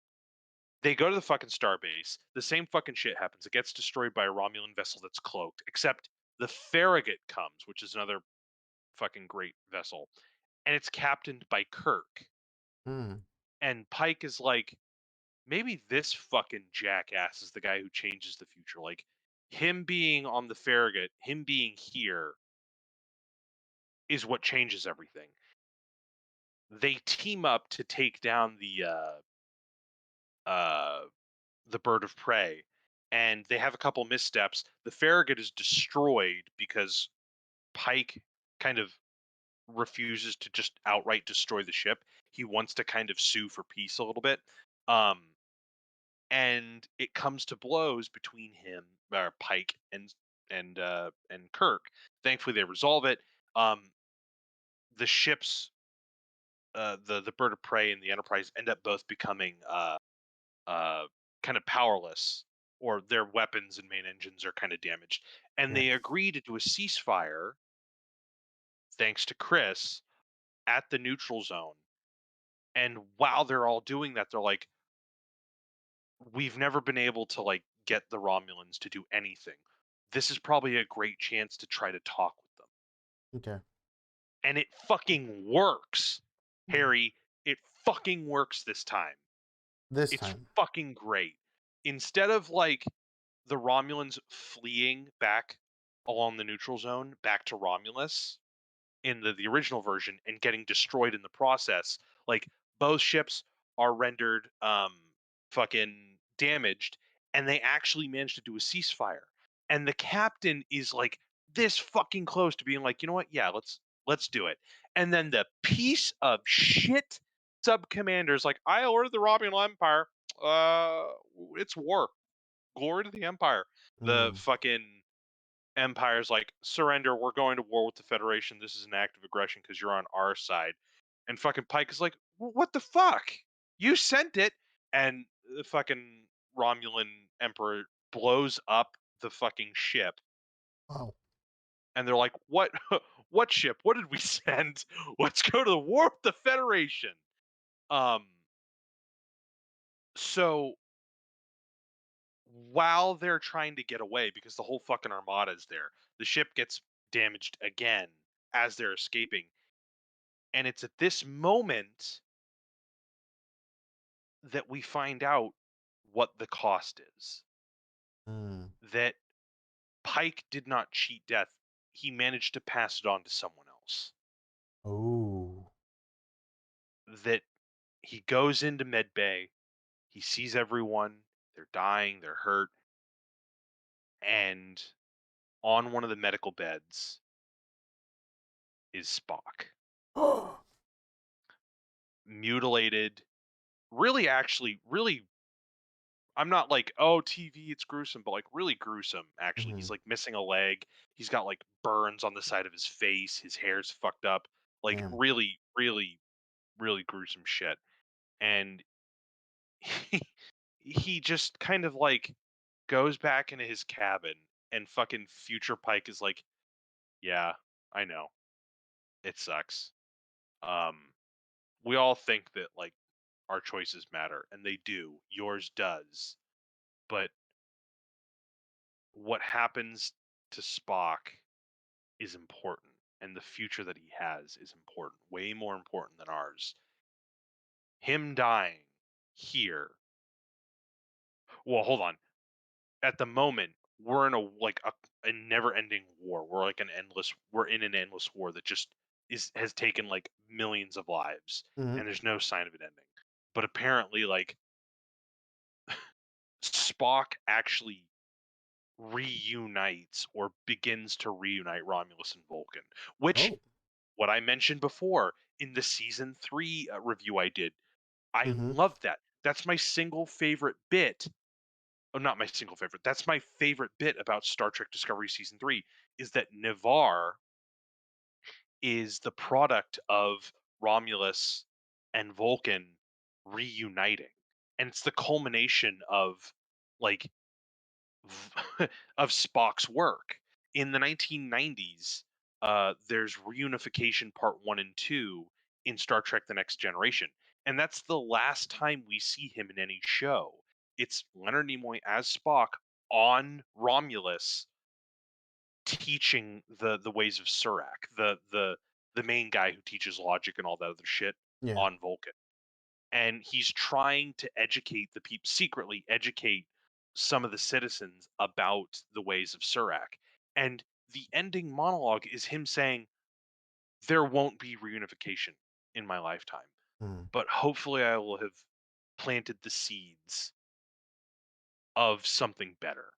they go to the fucking starbase. The same fucking shit happens. It gets destroyed by a Romulan vessel that's cloaked, except the Farragut comes, which is another fucking great vessel, and it's captained by Kirk. Mm. And Pike is like, maybe this fucking jackass is the guy who changes the future. Like, him being on the Farragut, him being here is what changes everything. They team up to take down uh, the bird of prey, and they have a couple missteps. The Farragut is destroyed because Pike kind of refuses to just outright destroy the ship. He wants to kind of sue for peace a little bit. Um, and it comes to blows between him, Pike, and Kirk. Thankfully, they resolve it. Um, the ships, the bird of prey and the Enterprise, end up both becoming uh, kind of powerless, or their weapons and main engines are kind of damaged. And Okay. they agree to do a ceasefire, thanks to Chris, at the neutral zone. And while they're all doing that, they're like, we've never been able to like get the Romulans to do anything. This is probably a great chance to try to talk with them. Okay. and it fucking works. Mm. Harry, it fucking works this time. This It's time. fucking great. Instead of like the Romulans fleeing back along the neutral zone back to Romulus in the original version and getting destroyed in the process, like both ships are rendered fucking damaged, and they actually managed to do a ceasefire. And the captain is like this fucking close to being like, you know what? Yeah, let's do it. And then the piece of shit sub commander is like, I ordered the Romulan Empire. Uh, it's war. Glory to the Empire. The Mm. fucking Empire's like, surrender. We're going to war with the Federation. This is an act of aggression because you're on our side. And fucking Pike is like, what the fuck? You sent it. And the fucking Romulan Emperor blows up the fucking ship. Wow. And they're like, what? What ship? What did we send? Let's go to the war with the Federation. Um, so while they're trying to get away, because the whole fucking armada is there, the ship gets damaged again as they're escaping. And it's at this moment that we find out what the cost is. Mm. That Pike did not cheat death. He managed to pass it on to someone else. Oh. That he goes into med bay, he sees everyone, they're dying, they're hurt, and on one of the medical beds is Spock. Mutilated, really actually really, I'm not like, oh, TV, it's gruesome, but like really gruesome, actually. He's Mhm. like missing a leg. He's got like burns on the side of his face. His hair's fucked up. Like Damn. really, really, really gruesome shit. And he, he just kind of like goes back into his cabin, and fucking future Pike is like, yeah, I know. It sucks. Um, we all think that like our choices matter, and they do. Yours does. But what happens to Spock is important, and the future that he has is important, way more important than ours. Him dying here. Well, hold on. At the moment, we're in a never-ending war. We're in an endless war that just is has taken like millions of lives, Mhm. and there's no sign of it ending. But apparently, like Spock actually reunites or begins to reunite Romulus and Vulcan, which Oh. what I mentioned before in the season 3 review I did. I Mhm. love that. That's my single favorite bit. Oh, not my single favorite. That's my favorite bit about Star Trek Discovery season 3 is that Navarre is the product of Romulus and Vulcan reuniting. And it's the culmination of like of Spock's work. In the 1990s, there's Reunification Part 1 and 2 in Star Trek The Next Generation. And that's the last time we see him in any show. It's Leonard Nimoy as Spock on Romulus teaching the ways of Surak, the main guy who teaches logic and all that other shit Yeah. on Vulcan, and he's trying to educate the people, secretly educate some of the citizens about the ways of Surak. And the ending monologue is him saying, there won't be reunification in my lifetime, Mm. but hopefully I will have planted the seeds of something better.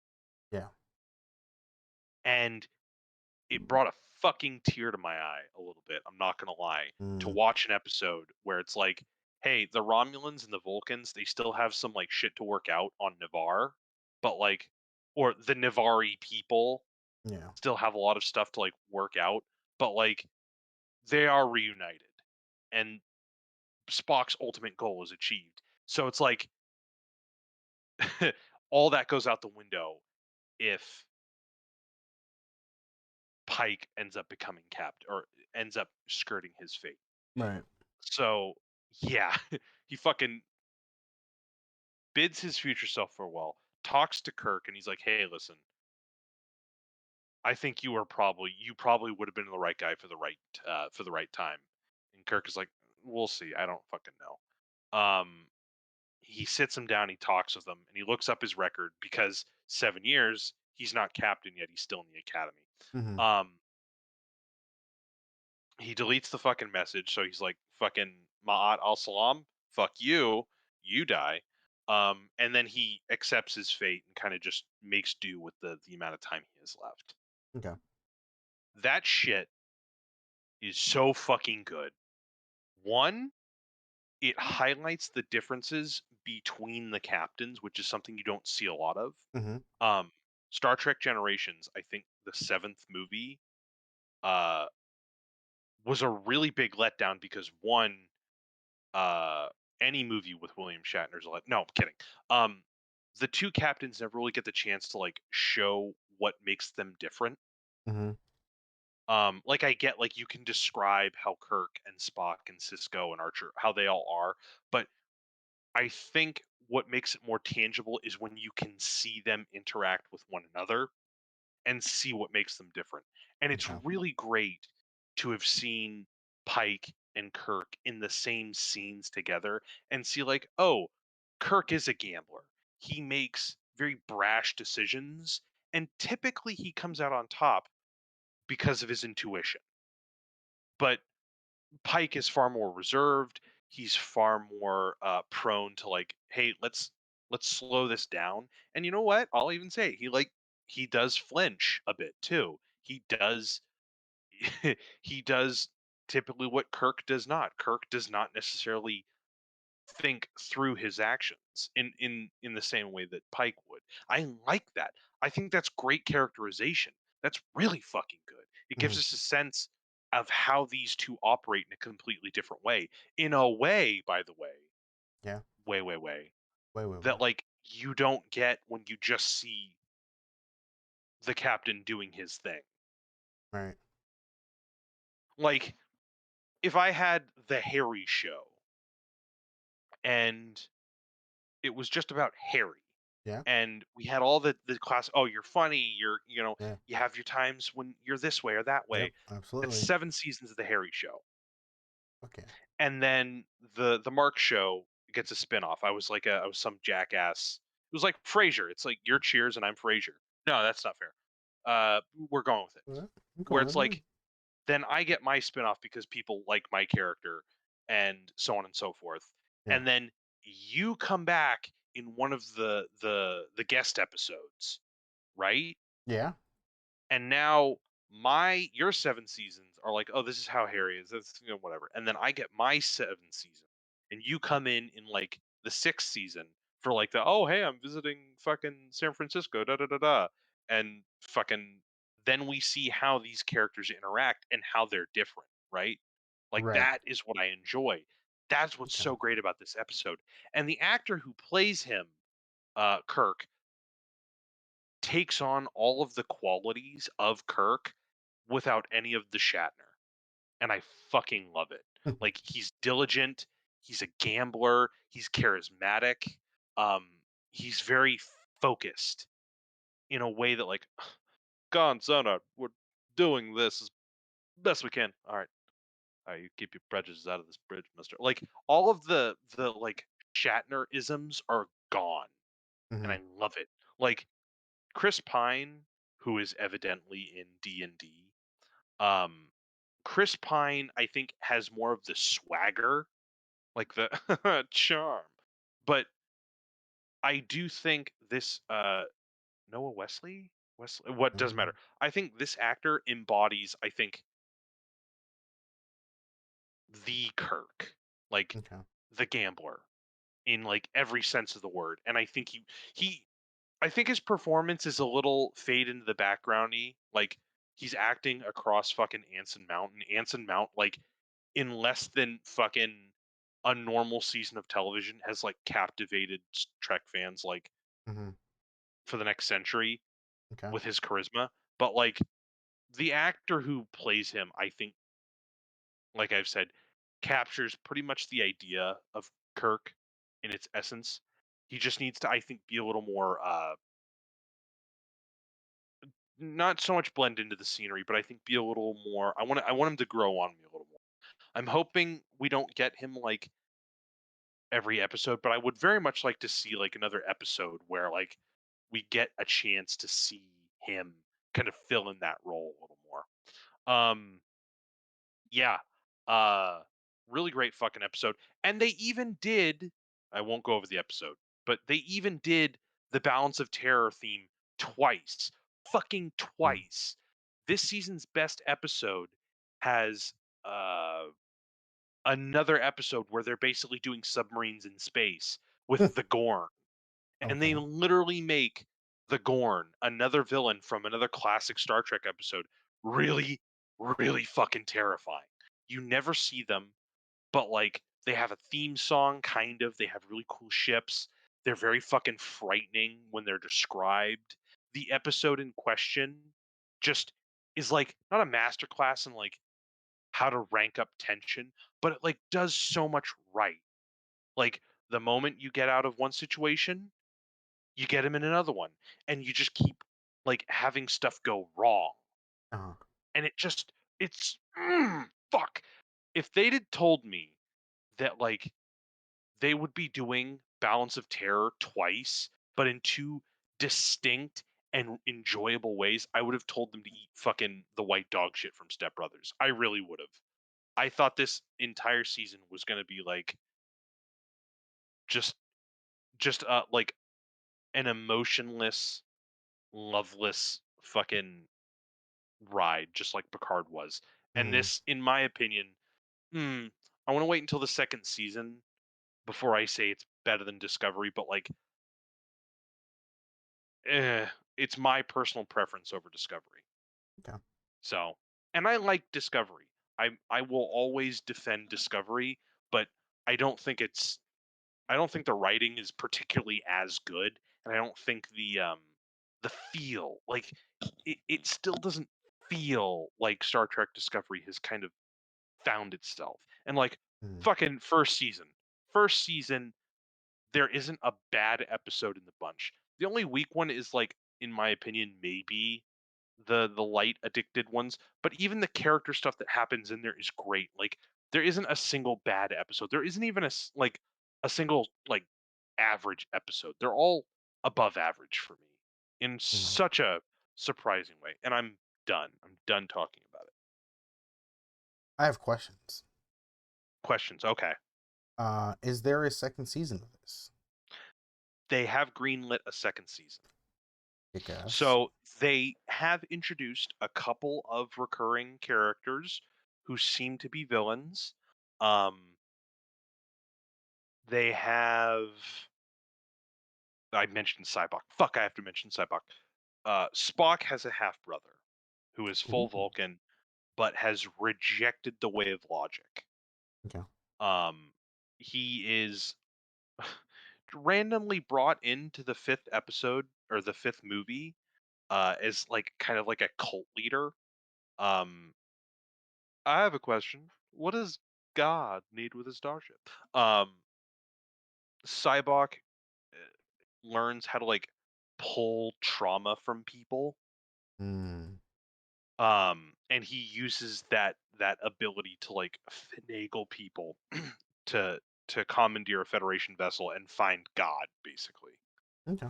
Yeah. And it brought a fucking tear to my eye a little bit. I'm not gonna lie. To Mm. watch an episode where it's like, hey, the Romulans and the Vulcans, they still have some like shit to work out on Navarre, but like, or the Navari people Yeah. still have a lot of stuff to like work out, but like they are reunited, and Spock's ultimate goal is achieved. So it's like all that goes out the window if Pike ends up becoming capped or ends up skirting his fate. Right. So yeah, he fucking bids his future self farewell, talks to Kirk, and he's like, "Hey, listen, I think you probably would have been the right guy for the right time. And Kirk is like, we'll see. I don't fucking know. He sits him down, he talks with him, and he looks up his record because 7 years he's not captain yet. He's still in the academy. Hmm. Um, he deletes the fucking message, so he's like, fucking Ma'at al Salam, fuck you, you die. And then he accepts his fate and kind of just makes do with the amount of time he has left. Okay. That shit is so fucking good. One, it highlights the differences between the captains, which is something you don't see a lot of. Hmm. Um, Star Trek Generations, I think the seventh movie, uh, was a really big letdown because one, uh, any movie with William Shatner's let no, I'm kidding. Um, the two captains never really get the chance to like show what makes them different. Hmm. Like I get like you can describe how Kirk and Spock and Cisco and Archer how they all are, but I think what makes it more tangible is when you can see them interact with one another and see what makes them different. And it's Okay. really great to have seen Pike and Kirk in the same scenes together and see, like, oh, Kirk is a gambler. He makes very brash decisions, and typically he comes out on top because of his intuition. But Pike is far more reserved. He's far more prone to like, hey, let's slow this down. And you know what? I'll even say he does flinch a bit too. He does he does typically what Kirk does not. Kirk does not necessarily think through his actions in the same way that Pike would. I like that. I think that's great characterization. That's really fucking good. It gives Hmm. us a sense of how these two operate in a completely different way. In a way, by the way, Yeah. way, Wait, wait, that wait. like you don't get when you just see the captain doing his thing. Right. Like if I had the Harry show and it was just about Harry Yeah. and we had all the class, oh, you're funny, Yeah. you have your times when you're this way or that Yep. way. That's Absolutely. 7 seasons of the Harry show. Okay. And then the Mark show gets a spin-off. I was some jackass. It was like Frasier. It's like you're Cheers and I'm Frasier. No, that's not fair. We're going with it. Well, I'm Where cool it's with it. like then I get my spin-off because people like my character and so on and so forth. Yeah. And then you come back in one of the guest episodes, right? Yeah. And now my your 7 seasons are like, oh, this is how Harry is. That's whatever. And then I get my 7 season, and you come in like the sixth season for like the oh hey, I'm visiting fucking San Francisco, da da da da, and fucking then we see how these characters interact and how they're different, right? Like Right. that is what I enjoy. That's what's Okay. so great about this episode. And the actor who plays him, Kirk, takes on all of the qualities of Kirk without any of the Shatner. And I fucking love it. Like he's diligent, he's a gambler, he's charismatic, he's very focused in a way that like, "Gone, Sonar, we're doing this as best we can. All right, you keep your prejudices out of this bridge, mister." Like all of the like Shatnerisms are gone, and Hmm. I love it. Like Chris Pine, who is evidently in D&D, um, Chris Pine, I think, has more of the swagger, like the charm. But I do think this Noah Wesley, what doesn't matter. I think this actor embodies, I think, the Kirk, like Okay. the gambler in like every sense of the word. And I think he I think his performance is a little fade into the backgroundy. Like he's acting across fucking Anson Mount, and Anson Mount, like in less than fucking a normal season of television, has like captivated Trek fans like Hmm. for the next century Okay. with his charisma. But like the actor who plays him, I think, like I've said, captures pretty much the idea of Kirk in its essence. He just needs to, I think, be a little more not so much blend into the scenery, but I think be a little more. I want him to grow on me a little more. I'm hoping we don't get him like every episode, but I would very much like to see like another episode where like we get a chance to see him kind of fill in that role a little more. Um yeah. Uh really great fucking episode. And they even did, I won't go over the episode, but they even did the Balance of Terror theme twice. Fucking Mm. twice. This season's best episode has uh another episode where they're basically doing submarines in space with the Gorn, and they Okay. literally make the Gorn, another villain from another classic Star Trek episode, really, really fucking terrifying. You never see them, but like they have a theme song, kind of. They have really cool ships. They're very fucking frightening when they're described. The episode in question just is like not a masterclass in like how to rank up tension, but it like does so much right. Like the moment you get out of one situation, you get him in another one, and you just keep like having stuff go wrong, Uh, and it's fuck. If they'd had told me that like they would be doing Balance of Terror twice, but in two distinct and enjoyable ways, I would have told them to eat fucking the white dog shit from Step Brothers. I really would have. I thought this entire season was going to be like just like an emotionless, loveless fucking ride, just like Picard was. And mm, this, in my opinion, I want to wait until the second season before I say it's better than Discovery. But like, eh, it's my personal preference over Discovery. okay. So, and I like Discovery. I will always defend Discovery, but I don't think it's I don't think the writing is particularly as good, and I don't think the feel like it still doesn't feel like Star Trek Discovery has kind of found itself. And like Mm, fucking first season, there isn't a bad episode in the bunch. The only weak one is like, in my opinion, maybe the light addicted ones, but even the character stuff that happens in there is great. Like there isn't a single bad episode. There isn't even like a single like average episode. They're all above average for me in mm. such a surprising way. And I'm done. I'm done talking about it. I have questions. Questions. Okay. Is there a second season of this? They have greenlit a second season. Kick ass. So they have introduced a couple of recurring characters who seem to be villains. Um, they have. I mentioned Cybok. Fuck, I have to mention Cybok. Spock has a half brother who is full Ooh. Vulcan, but has rejected the way of logic. Okay. Um, he is randomly brought into the fifth episode or the fifth movie as like kind of like a cult leader. Um, I have a question. What does God need with his starship? Cybok learns how to like pull trauma from people, Mm, and he uses that ability to like finagle people to commandeer a Federation vessel and find God, basically. okay.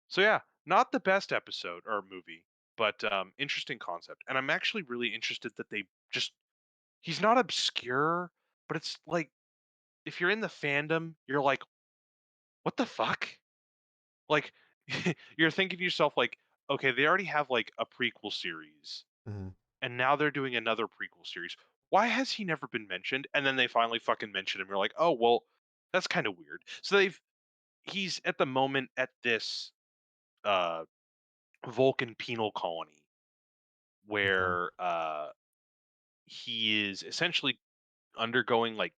So yeah, not the best episode or movie, but interesting concept. And I'm actually really interested that they just he's not obscure, but it's like if you're in the fandom, you're like, what the fuck? Like you're thinking to yourself like, okay, they already have like a prequel series, Mm, and now they're doing another prequel series. Why has he never been mentioned? And then they finally fucking mention him. You're like, oh well, that's kind of weird. So he's at the moment at this uh Vulcan penal colony okay. where he is essentially undergoing like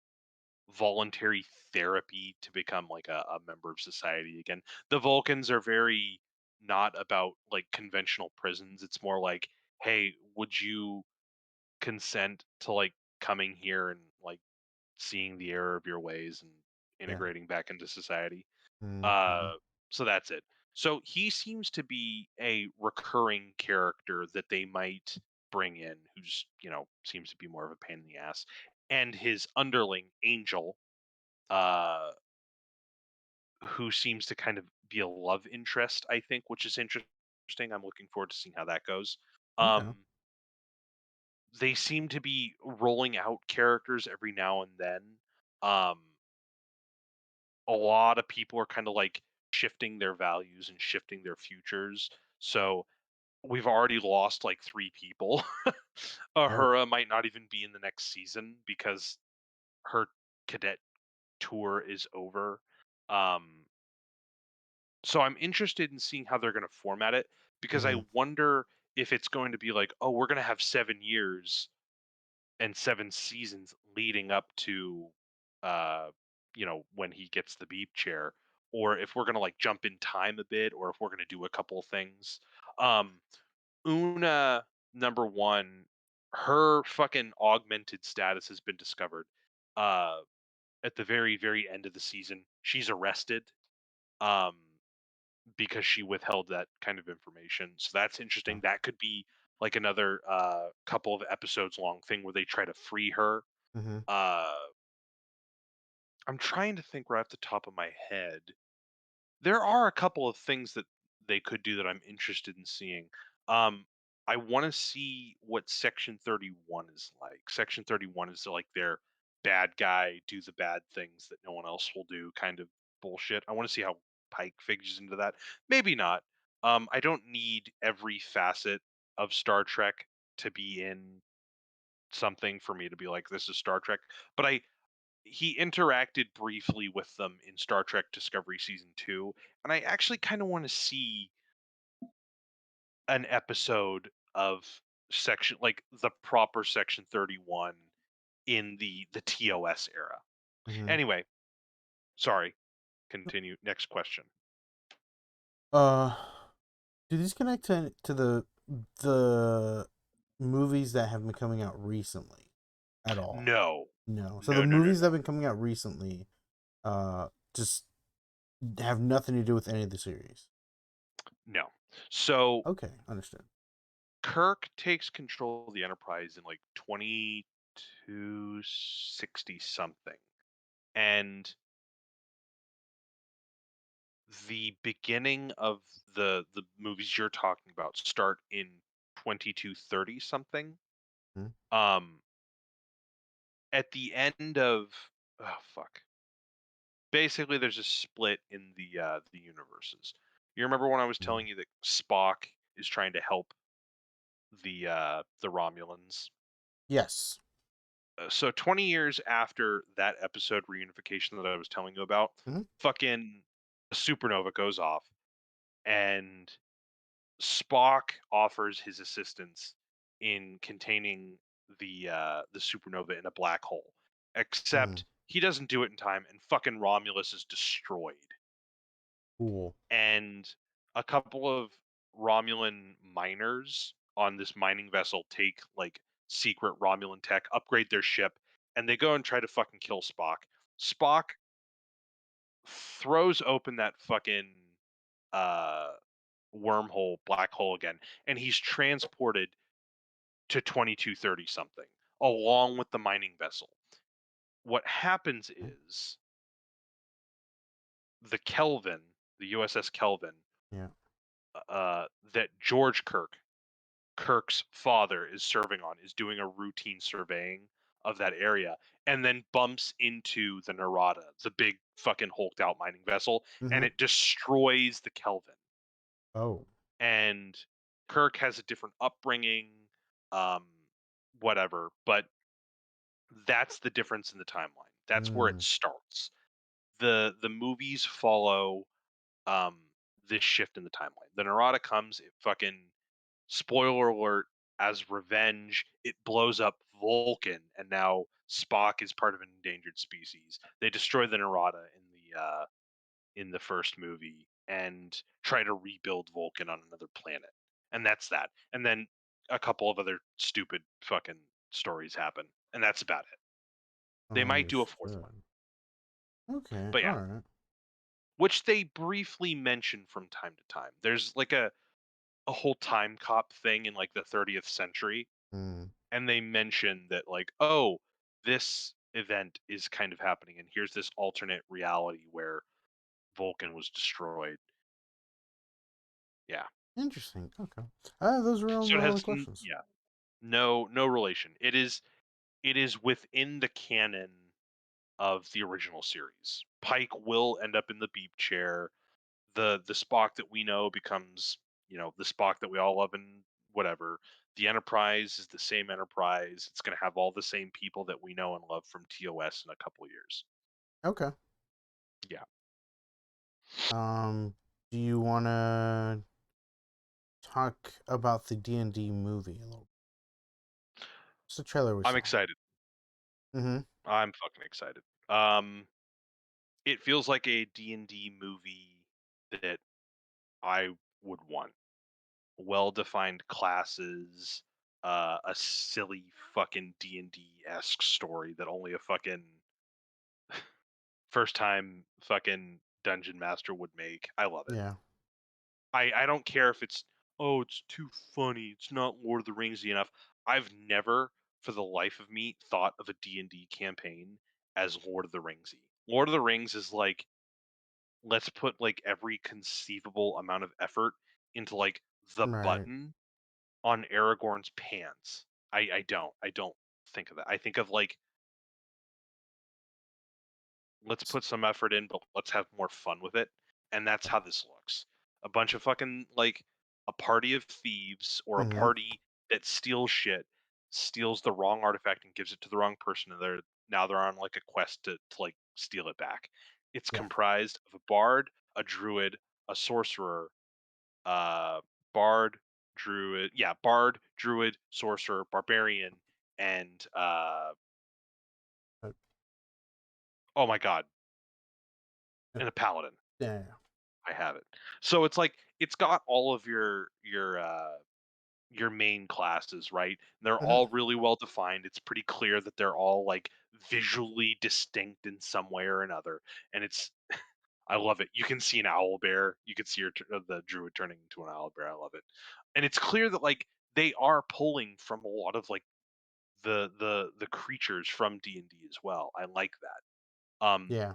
voluntary therapy to become like a member of society again. The Vulcans are very not about like conventional prisons. It's more like, hey, would you consent to like coming here and like seeing the error of your ways and Yeah. integrating back into society? Mm-hmm. Uh, so that's it. So he seems to be a recurring character that they might bring in, who's seems to be more of a pain in the ass, and his underling Angel, uh, who seems to kind of be a love interest, I think, which is interesting. I'm looking forward to seeing how that goes. Okay. Um, they seem to be rolling out characters every now and then. Um, a lot of people are kind of like shifting their values and shifting their futures. So we've already lost like three people. Oh. Ahura might not even be in the next season because her cadet tour is over. Um, so I'm interested in seeing how they're going to format it because I Mm-hmm. wonder if it's going to be like, oh, we're going to have 7 years and 7 seasons leading up to, uh, when he gets the beep chair, or if we're going to like jump in time a bit, or if we're going to do a couple of things. Um, Una, number one, her fucking augmented status has been discovered. Uh, at the very, very end of the season, she's arrested. Um, because she withheld that kind of information. So that's interesting. That could be like another couple of episodes long thing where they try to free her. Mm-hmm. Uh, I'm trying to think right off the top of my head. There are a couple of things that they could do that I'm interested in seeing. Um, I want to see what Section 31 is like. Section 31 is like their bad guy do the bad things that no one else will do kind of bullshit. I want to see how Pike figures into that. Maybe not. I don't need every facet of Star Trek to be in something for me to be like, this is Star Trek. But he interacted briefly with them in Star Trek Discovery season 2, and I actually kind of want to see an episode of section like the proper section 31 in the TOS era. Mm-hmm. Anyway, sorry, continue. Next question. Uh, do these connect to the movies that have been coming out recently at all? No. No. So the No, no, no, movies that no, have been coming out recently, just have nothing to do with any of the series. no. So Okay, understood. Kirk takes control of the Enterprise in like 2260 something. And the beginning of the movies you're talking about start in 2230 something. Hmm. Um, at the end of oh fuck. Basically, there's a split in the universes. You remember when I was Hmm. telling you that Spock is trying to help the Romulans? Yes. So 20 years after that episode reunification that I was telling you about, Hmm. fucking a supernova goes off, and Spock offers his assistance in containing the supernova in a black hole. Hmm. Except he doesn't do it in time, and fucking Romulus is destroyed. Cool. And a couple of Romulan miners on this mining vessel take like secret Romulan tech, upgrade their ship, and they go and try to fucking kill Spock. Spock throws open that fucking uh wormhole, black hole again, and he's transported to 2230 something along with the mining vessel. What happens is the Kelvin, the USS Kelvin, Yeah. that George Kirk's father, is serving on, is doing a routine surveying of that area, and then bumps into the Narada, the big fucking hulked out mining vessel, and Hmm. it destroys the Kelvin. Oh. And Kirk has a different upbringing, um, whatever, but that's the difference in the timeline. That's where it Mm. starts. The movies follow this shift in the timeline. The Narada comes, it fucking spoiler alert, as revenge, it blows up Vulcan, and now Spock is part of an endangered species. They destroy the Narada in the first movie and try to rebuild Vulcan on another planet. And that's that. And then a couple of other stupid fucking stories happen. And that's about it. They might do a fourth one. Understood. Okay. But All yeah, right. which they briefly mention from time to time. There's like a whole time cop thing in like the 30th century, Mm, and they mention that like, oh, this event is kind of happening, and here's this alternate reality where Vulcan was destroyed. Yeah. interesting. Okay. Those were all So it my only has questions. yeah, no relation. It is within the canon of the original series. Pike will end up in the beep chair. The Spock that we know becomes, the Spock that we all love and whatever. The Enterprise is the same Enterprise. It's going to have all the same people that we know and love from TOS in a couple years. Okay. Yeah. Do you want to talk about the D&D movie a little? It's the trailer we I'm saw. excited. Mm-hmm. I'm fucking excited. Um it feels like a D&D movie that I would want. Well-defined classes, a silly fucking D&D-esque story that only a fucking first time fucking dungeon master would make. I love it. Yeah. I don't care if it's too funny. It's not Lord of the Ringsy enough. I've never for the life of me thought of a D&D campaign as Lord of the Ringsy. Lord of the Rings is like let's put like every conceivable amount of effort into like the Right. button on Aragorn's pants. I don't think of that. I think of like let's put some effort in, but let's have more fun with it. And that's how this looks. A bunch of fucking like a party of thieves or a Mm-hmm. party that steals shit, steals the wrong artifact and gives it to the wrong person, and they're on like a quest to like steal it back. It's Yeah. comprised of a bard, a druid, a sorcerer, uh bard, druid, sorcerer, barbarian, and Uh, oh my god, uh, and a paladin. yeah. I have it. So it's like it's got all of your main classes, right? They're Mm-hmm. all really well defined. It's pretty clear that they're all like visually distinct in some way or another, and it's I love it. You can see an owl bear. You can see the druid turning into an owl bear. I love it, and it's clear that like they are pulling from a lot of like the creatures from D&D as well. I like that. Um, Yeah.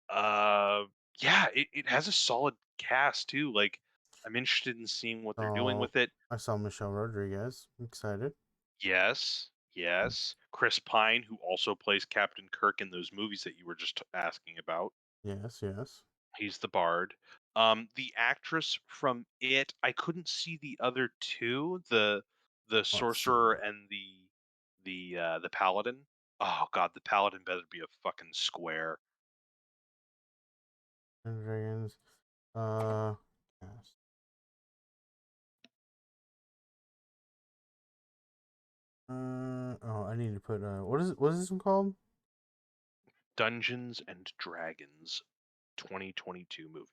uh, yeah, it has a solid cast too. Like I'm interested in seeing what they're doing So with it. I saw Michelle Rodriguez. I'm excited. Yes, yes. Chris Pine, who also plays Captain Kirk in those movies that you were just asking about. Yes, yes. He's the bard. The actress from It, I couldn't see the other two, the Let's sorcerer see. and the paladin. Oh god, the paladin better be a fucking square. Dragons. Uh, cast. Oh, I need to put what is this one called? Dungeons and Dragons 2022 movie.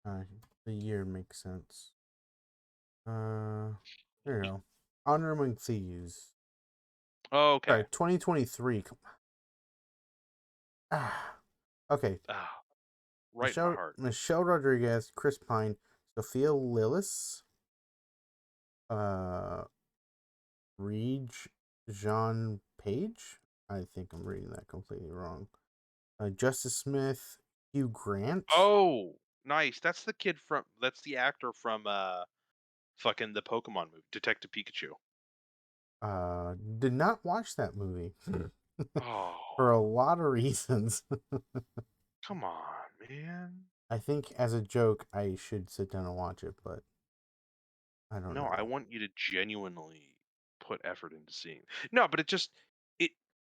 Uh, the year makes sense. Uh, there you go. Honor Among Thieves. Okay. Sorry, 2023. Ah, okay. Ah, right in my heart. Michelle Rodriguez, Chris Pine, Sophia Lillis, uh, Reg Jean Page. I think I'm reading that completely wrong. Justice Smith, Hugh Grant. Oh, nice. That's the actor from fucking the Pokemon movie, Detective Pikachu. Did not watch that movie for a Oh, lot of reasons. come on, man. I think as a joke, I should sit down and watch it, but I don't No, I know. want you to genuinely put effort into seeing. No, but it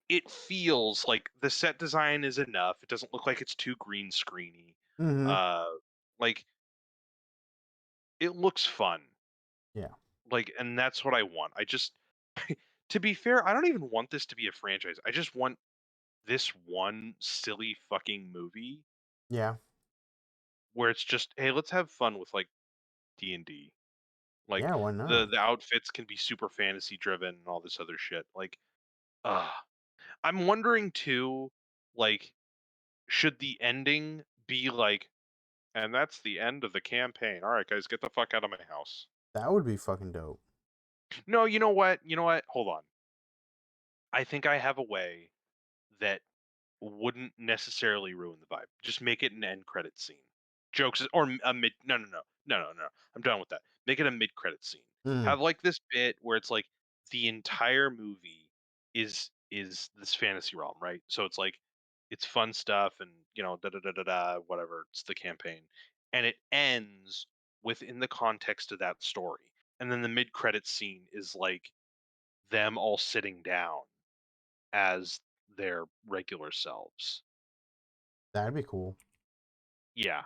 it feels like the set design is enough. It doesn't look like it's too green screeny. Mm-hmm. Uh like it looks fun. Yeah. Like and that's what I want. I just to be fair, I don't even want this to be a franchise. I just want this one silly fucking movie Yeah. where it's just, hey, let's have fun with like D&D. Like Yeah. Why the not? outfits can be super fantasy driven and all this other shit. Like, uh I'm wondering too, like should the ending be like, and that's the end of the campaign. All right, guys, get the fuck out of my house. That would be fucking dope. No, you know what? You know what? Hold on. I think I have a way that wouldn't necessarily ruin the vibe. Just make it an end credit scene. Jokes or a mid. No, no, no, no, no, no. I'm done with that. Make it a mid credit scene. Mm, Have like this bit where it's like the entire movie is this fantasy realm, right? So it's like it's fun stuff and da da da da da whatever. It's the campaign, and it ends within the context of that story. And then the mid credit scene is like them all sitting down as their regular selves. that'd be cool. Yeah,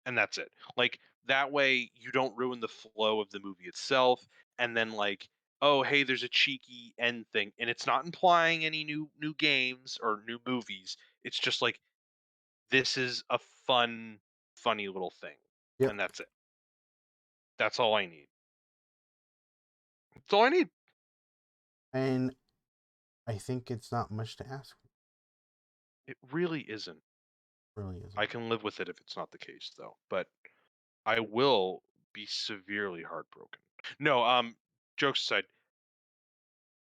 and that's it. Like that way you don't ruin the flow of the movie itself and then like, oh, hey, there's a cheeky end thing and it's not implying any new games or new movies. It's just like this is a funny little thing. Yep. And that's it. That's all I need. That's all I need. And I think it's not much to ask. It really isn't. Really isn't. I can live with it if it's not the case though. But I will be severely heartbroken. No, jokes aside,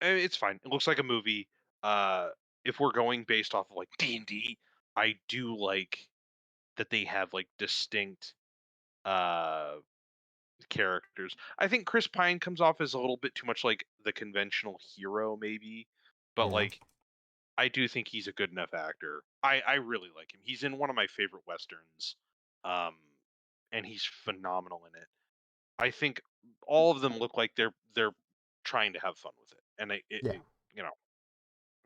it's fine. It looks like a movie. Uh, if we're going based off of like D&D, I do like that they have like distinct uh characters. I think Chris Pine comes off as a little bit too much like the conventional hero, maybe, but Yeah. like I do think he's a good enough actor. I really like him. He's in one of my favorite westerns, um, and he's phenomenal in it. I think all of them look like they're trying to have fun with it, and Yeah. you know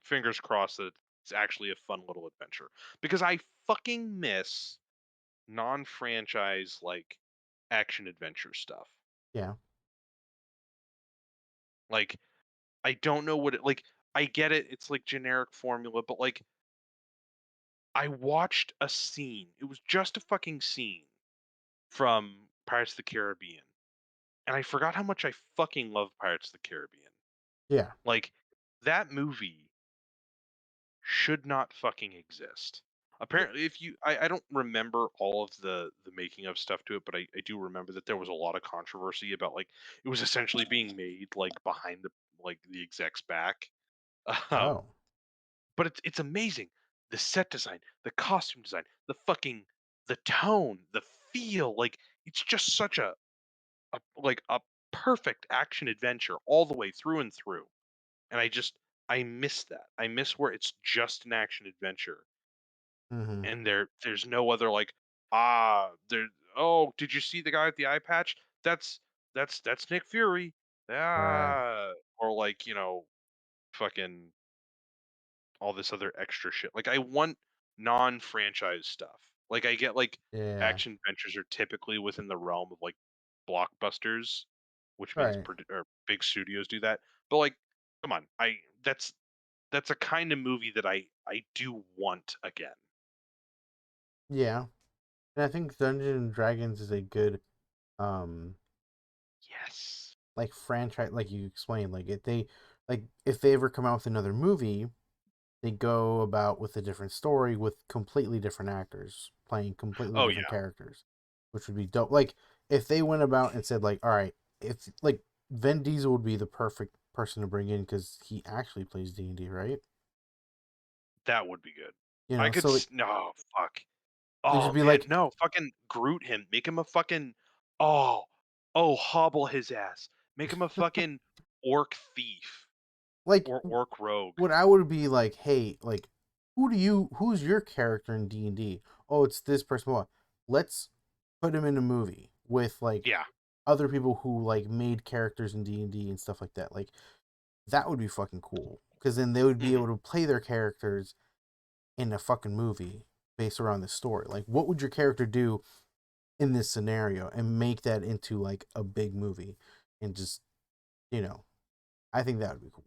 fingers crossed that it's actually a fun little adventure because I fucking miss non-franchise like action adventure stuff. Yeah. Like I don't know what it like I get it, it's like generic formula, but like I watched a scene. It was just a fucking scene from Pirates of the Caribbean. And I forgot how much I fucking love Pirates of the Caribbean. Yeah. Like that movie should not fucking exist. Apparently, if you, I don't remember all of the making of stuff to it, but I do remember that there was a lot of controversy about like it was essentially being made like behind the exec's back. Um, Oh. but it's amazing. The set design, the costume design, the tone, the feel, like it's just such a perfect action adventure all the way through and through. And I miss that. I miss where it's just an action adventure Mm-hmm. and there's no other like, ah, there oh, did you see the guy with the eye patch? That's Nick Fury. Right. Ah, or like, fucking all this other extra shit. Like I want non-franchise stuff. Like I get like Yeah. action adventures are typically within the realm of like blockbusters, which means Right. or big studios do that. But like, come on, that's a kind of movie that I do want again. Yeah. And I think Dungeons and Dragons is a good um Yes. like franchise, like you explained, like if they ever come out with another movie, they go about with a different story with completely different actors playing completely Oh different yeah. characters, which would be dope. Like if they went about and said like, all right, it's like Vin Diesel would be the perfect person to bring in because he actually plays D&D, right? That would be good. You I know, could so no, fuck. it'd just Oh be man, like no, fucking Groot him. Make him a fucking oh, oh, hobble his ass. Make him a fucking orc thief like or orc rogue. what I would be like, hey, like who's your character in D&D? Oh, it's this person. Well, let's put him in a movie with like Yeah. other people who like made characters in D&D and D and stuff like that. Like that would be fucking cool cuz then they would be Mhm. able to play their characters in a fucking movie based around the story. Like what would your character do in this scenario and make that into like a big movie and just, you know, I think that would be cool.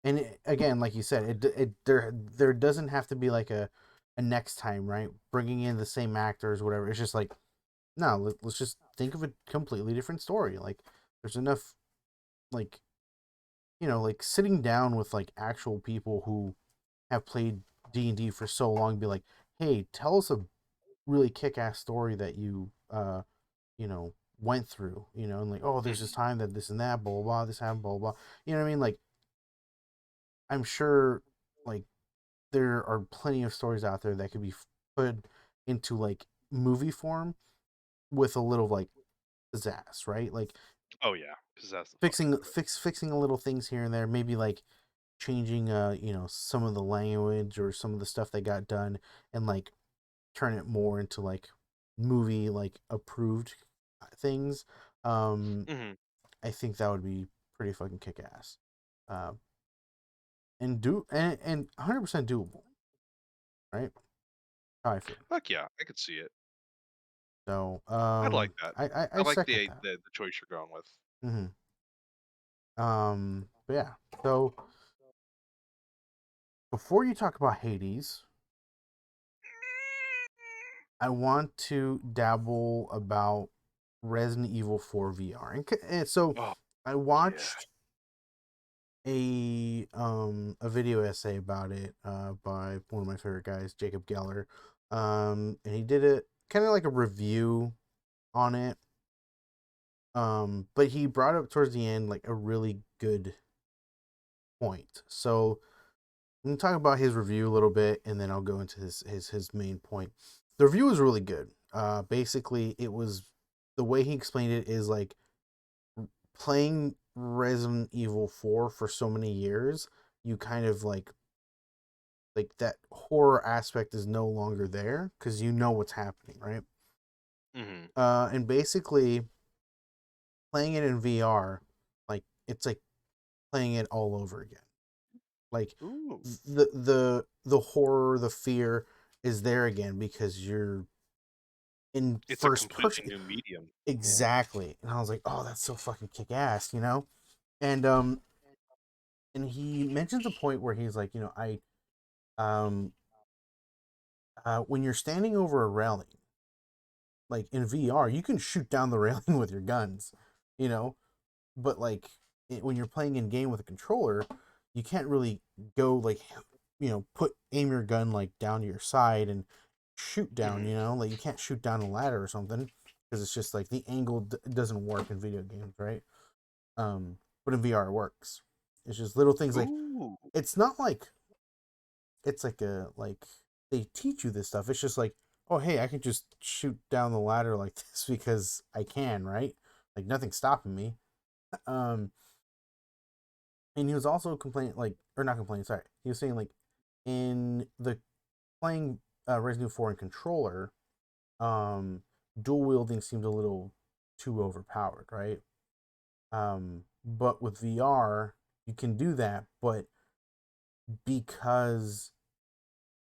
And again, like you said, there doesn't have to be like a next time, right? Bringing in the same actors, whatever. It's just like no, let's just think of a completely different story. Like there's enough, like like sitting down with like actual people who have played D&D for so long, be like, hey, tell us a really kick-ass story that you know, went through, and like, oh, there's this Mhm. time that this and that, blah blah blah, this happened, blah blah blah. You know what I mean? Like, I'm sure, like, there are plenty of stories out there that could be put into like movie form with a little like pizzazz, right? Like Oh yeah, possess the fuck fixing out of it. fixing a little things here and there, maybe like changing some of the language or some of the stuff that got done, and like turn it more into like movie like approved things. um Mhm. I think that would be pretty fucking kick ass. uh, and 100% doable, right? How I feel. Fuck yeah, I could see it. So I'd like that. I I like second that. the choice you're going with. Hmm. But yeah, so before you talk about Hades, I want to dabble about Resident Evil 4 VR. And so Oh I yeah. watched a video essay about it by one of my favorite guys, Jacob Geller. And he did it kind of like a review on it. But he brought up towards the end like a really good point. So I'm gonna talk about his review a little bit, and then I'll go into his main point. The review was really good. Basically, it was the way he explained it is like playing Resident Evil 4 for so many years, you kind of like that horror aspect is no longer there because you know what's happening, right? Mhm. And basically playing it in VR, like it's like playing it all over again. Like Ooh, the horror, the fear is there again because you're in it's a first completely person. new medium. Yeah. Exactly. And I was like, oh, that's so fucking kick ass, And and he mentions a point where he's like, I um when you're standing over a railing, like in VR, you can shoot down the railing with your guns, you know, but like when you're playing in game with a controller, you can't really go like put aim your gun like down to your side and shoot down, Mhm. like you can't shoot down a ladder or something because it's just like the angle doesn't work in video games, right? But in VR it works. It's just little things like Ooh, it's not like it's like a like they teach you this stuff. It's just like, oh hey, I can just shoot down the ladder like this because I can, right? Like nothing's stopping me. Um, and he was also complaining, like, or not complaining. Sorry, he was saying like in the playing Resident Evil 4 in controller, dual wielding seemed a little too overpowered, right? But with VR, you can do that, but because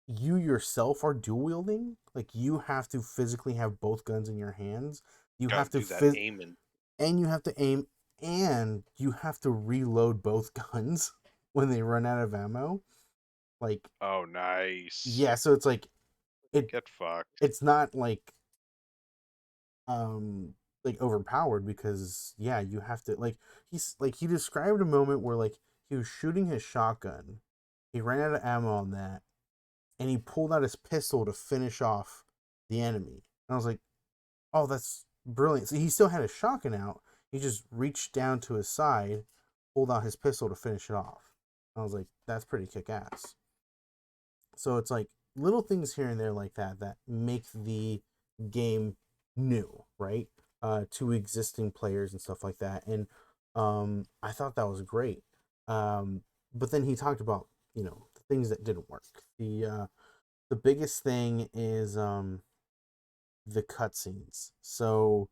you yourself are dual wielding, like you have to physically have both guns in your hands. You gotta have to do that aiming. and you have to aim, and you have to reload both guns when they run out of ammo. Like, Oh, nice. yeah, so it's like it Get fucked. it's not um like overpowered because yeah, you have to he described a moment where like he was shooting his shotgun. He ran out of ammo on that, and he pulled out his pistol to finish off the enemy. And I was like, oh, that's brilliant. So he still had his shotgun out. He just reached down to his side, pulled out his pistol to finish it off. I was like, that's pretty kick ass. So it's like little things here and there like that that make the game new, right? To existing players and stuff like that. And I thought that was great. But then he talked about, the things that didn't work. The biggest thing is the cutscenes. So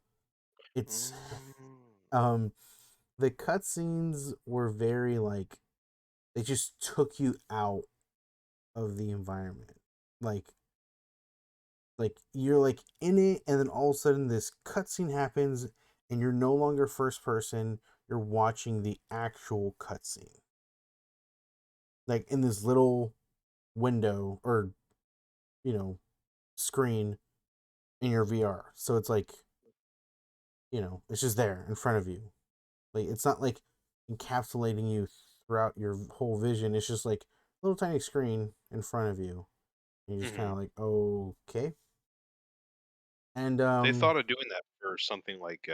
it's Mm. um the cutscenes were very like they just took you out of the environment. Like you're like in it, and then all of a sudden this cutscene happens and you're no longer first person, you're watching the actual cutscene. Like in this little window or, you know, screen in your VR. So it's like, it's just there in front of you. Like it's not like encapsulating you throughout your whole vision. It's just like, little tiny screen in front of you. And you're just kind Hmm. of like, okay. And They thought of doing that for something like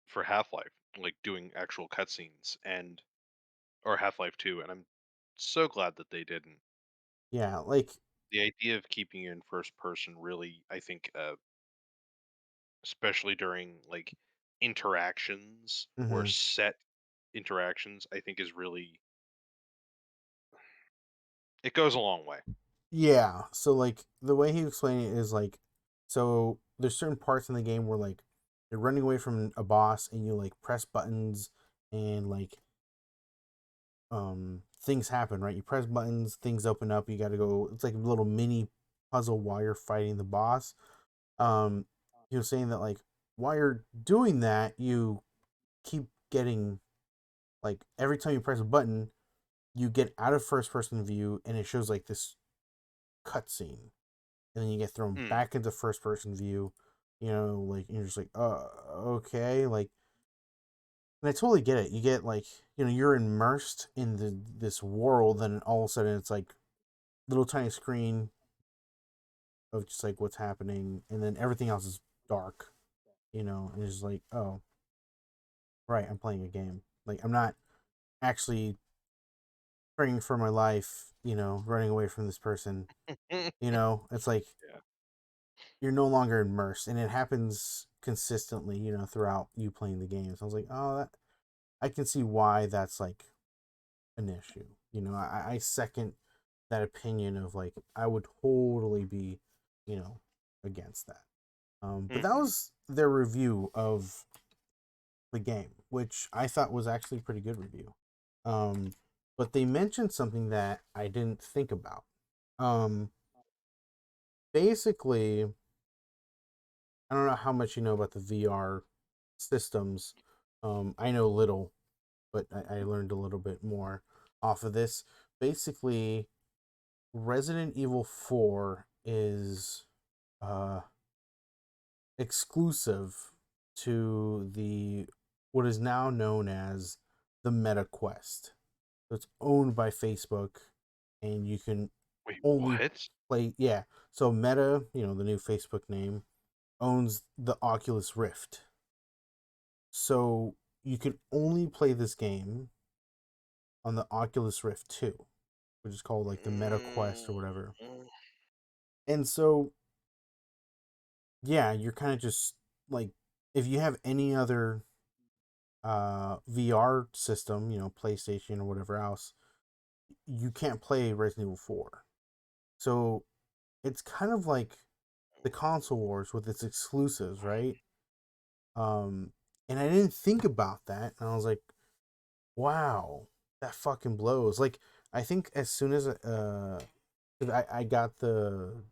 for Half-Life, like doing actual cutscenes and or Half-Life 2, and I'm so glad that they didn't. yeah, like, The idea of keeping you in first person really, I think, especially during like interactions or hmm set interactions, I think is really it goes a long way. yeah. So like the way he explained it is like, so there's certain parts in the game where like you're running away from a boss and you like press buttons and like things happen, right? You press buttons, things open up, you gotta go, it's like a little mini puzzle while you're fighting the boss. um he was saying that like while you're doing that, you keep getting, like, every time you press a button, you get out of first person view and it shows like this cutscene, and then you get thrown Mm, back into first person view. Like you're just like, okay, like, and I totally get it. You get like, you're immersed in this world, and all of a sudden it's like little tiny screen of just like what's happening, and then everything else is dark. And it's just like, oh, right, I'm playing a game. Like, I'm not actually praying for my life. Running away from this person. yeah. It's like you're no longer immersed, and it happens consistently, throughout you playing the game. So I was like, oh, that I can see why that's like an issue. I second that opinion of like I would totally be, you know, against that. But that Hmm. was their review of the game, which I thought was actually a pretty good review. Um, but they mentioned something that I didn't think about. Um, Basically, I don't know how much you know about the VR systems. I know little, but I learned a little bit more off of this. Basically, Resident Evil 4 is uh, exclusive to the what is now known as the Meta Quest. So it's owned by Facebook, and you can Wait, only what? play. Yeah, so Meta, the new Facebook name, owns the Oculus Rift. So you can only play this game on the Oculus Rift 2, which is called like the Meta Quest or whatever. Mm, And so, yeah, you're kind of just like, if you have any other VR system, PlayStation or whatever else, you can't play Resident Evil 4. So it's kind of like the console wars with its exclusives, right? Um, and I didn't think about that, and I was like, wow, that fucking blows. Like, I think as soon as 'cause I got the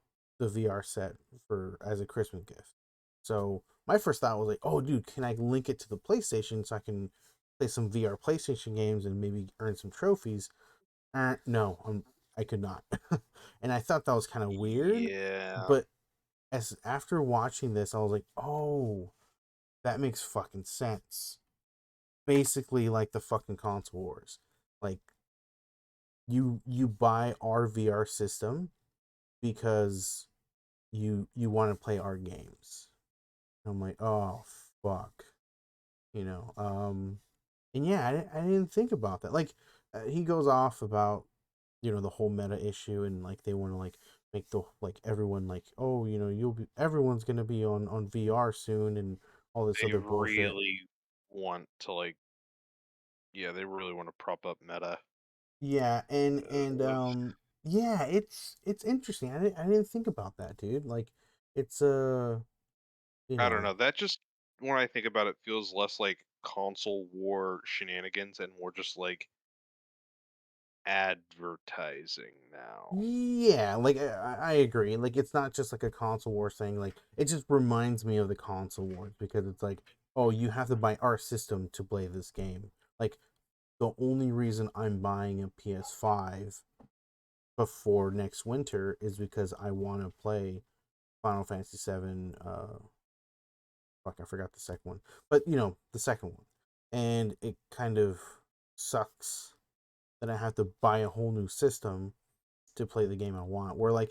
VR set for as a Christmas gift. So my first thought was like, oh, dude, can I link it to the PlayStation so I can play some VR PlayStation games and maybe earn some trophies? No, I could not, and I thought that was kind of weird. yeah. But as after watching this, I was like, oh, that makes fucking sense. Basically, like the fucking console wars, like you buy our VR system because you want to play our games. I'm like, oh fuck, you know. And yeah, I didn't think about that. Like, he goes off about the whole meta issue, and like they want to like make the like everyone like, oh, everyone's gonna be on VR soon, and all this They other bullshit. really want to like yeah, they really want to prop up meta. Yeah, and Ugh. yeah, it's interesting. I didn't think about that, dude. Like, it's you I don't know know. That just when I think about it feels less like console war shenanigans and more just like advertising now. Yeah, like, I agree. Like, it's not just like a console wars thing. Like, it just reminds me of the console wars because it's like, oh, you have to buy our system to play this game. Like, the only reason I'm buying a PS5 before next winter is because I want to play Final Fantasy 7. Fuck, I forgot the second one, but the second one, and it kind of sucks then I have to buy a whole new system to play the game I want. Where like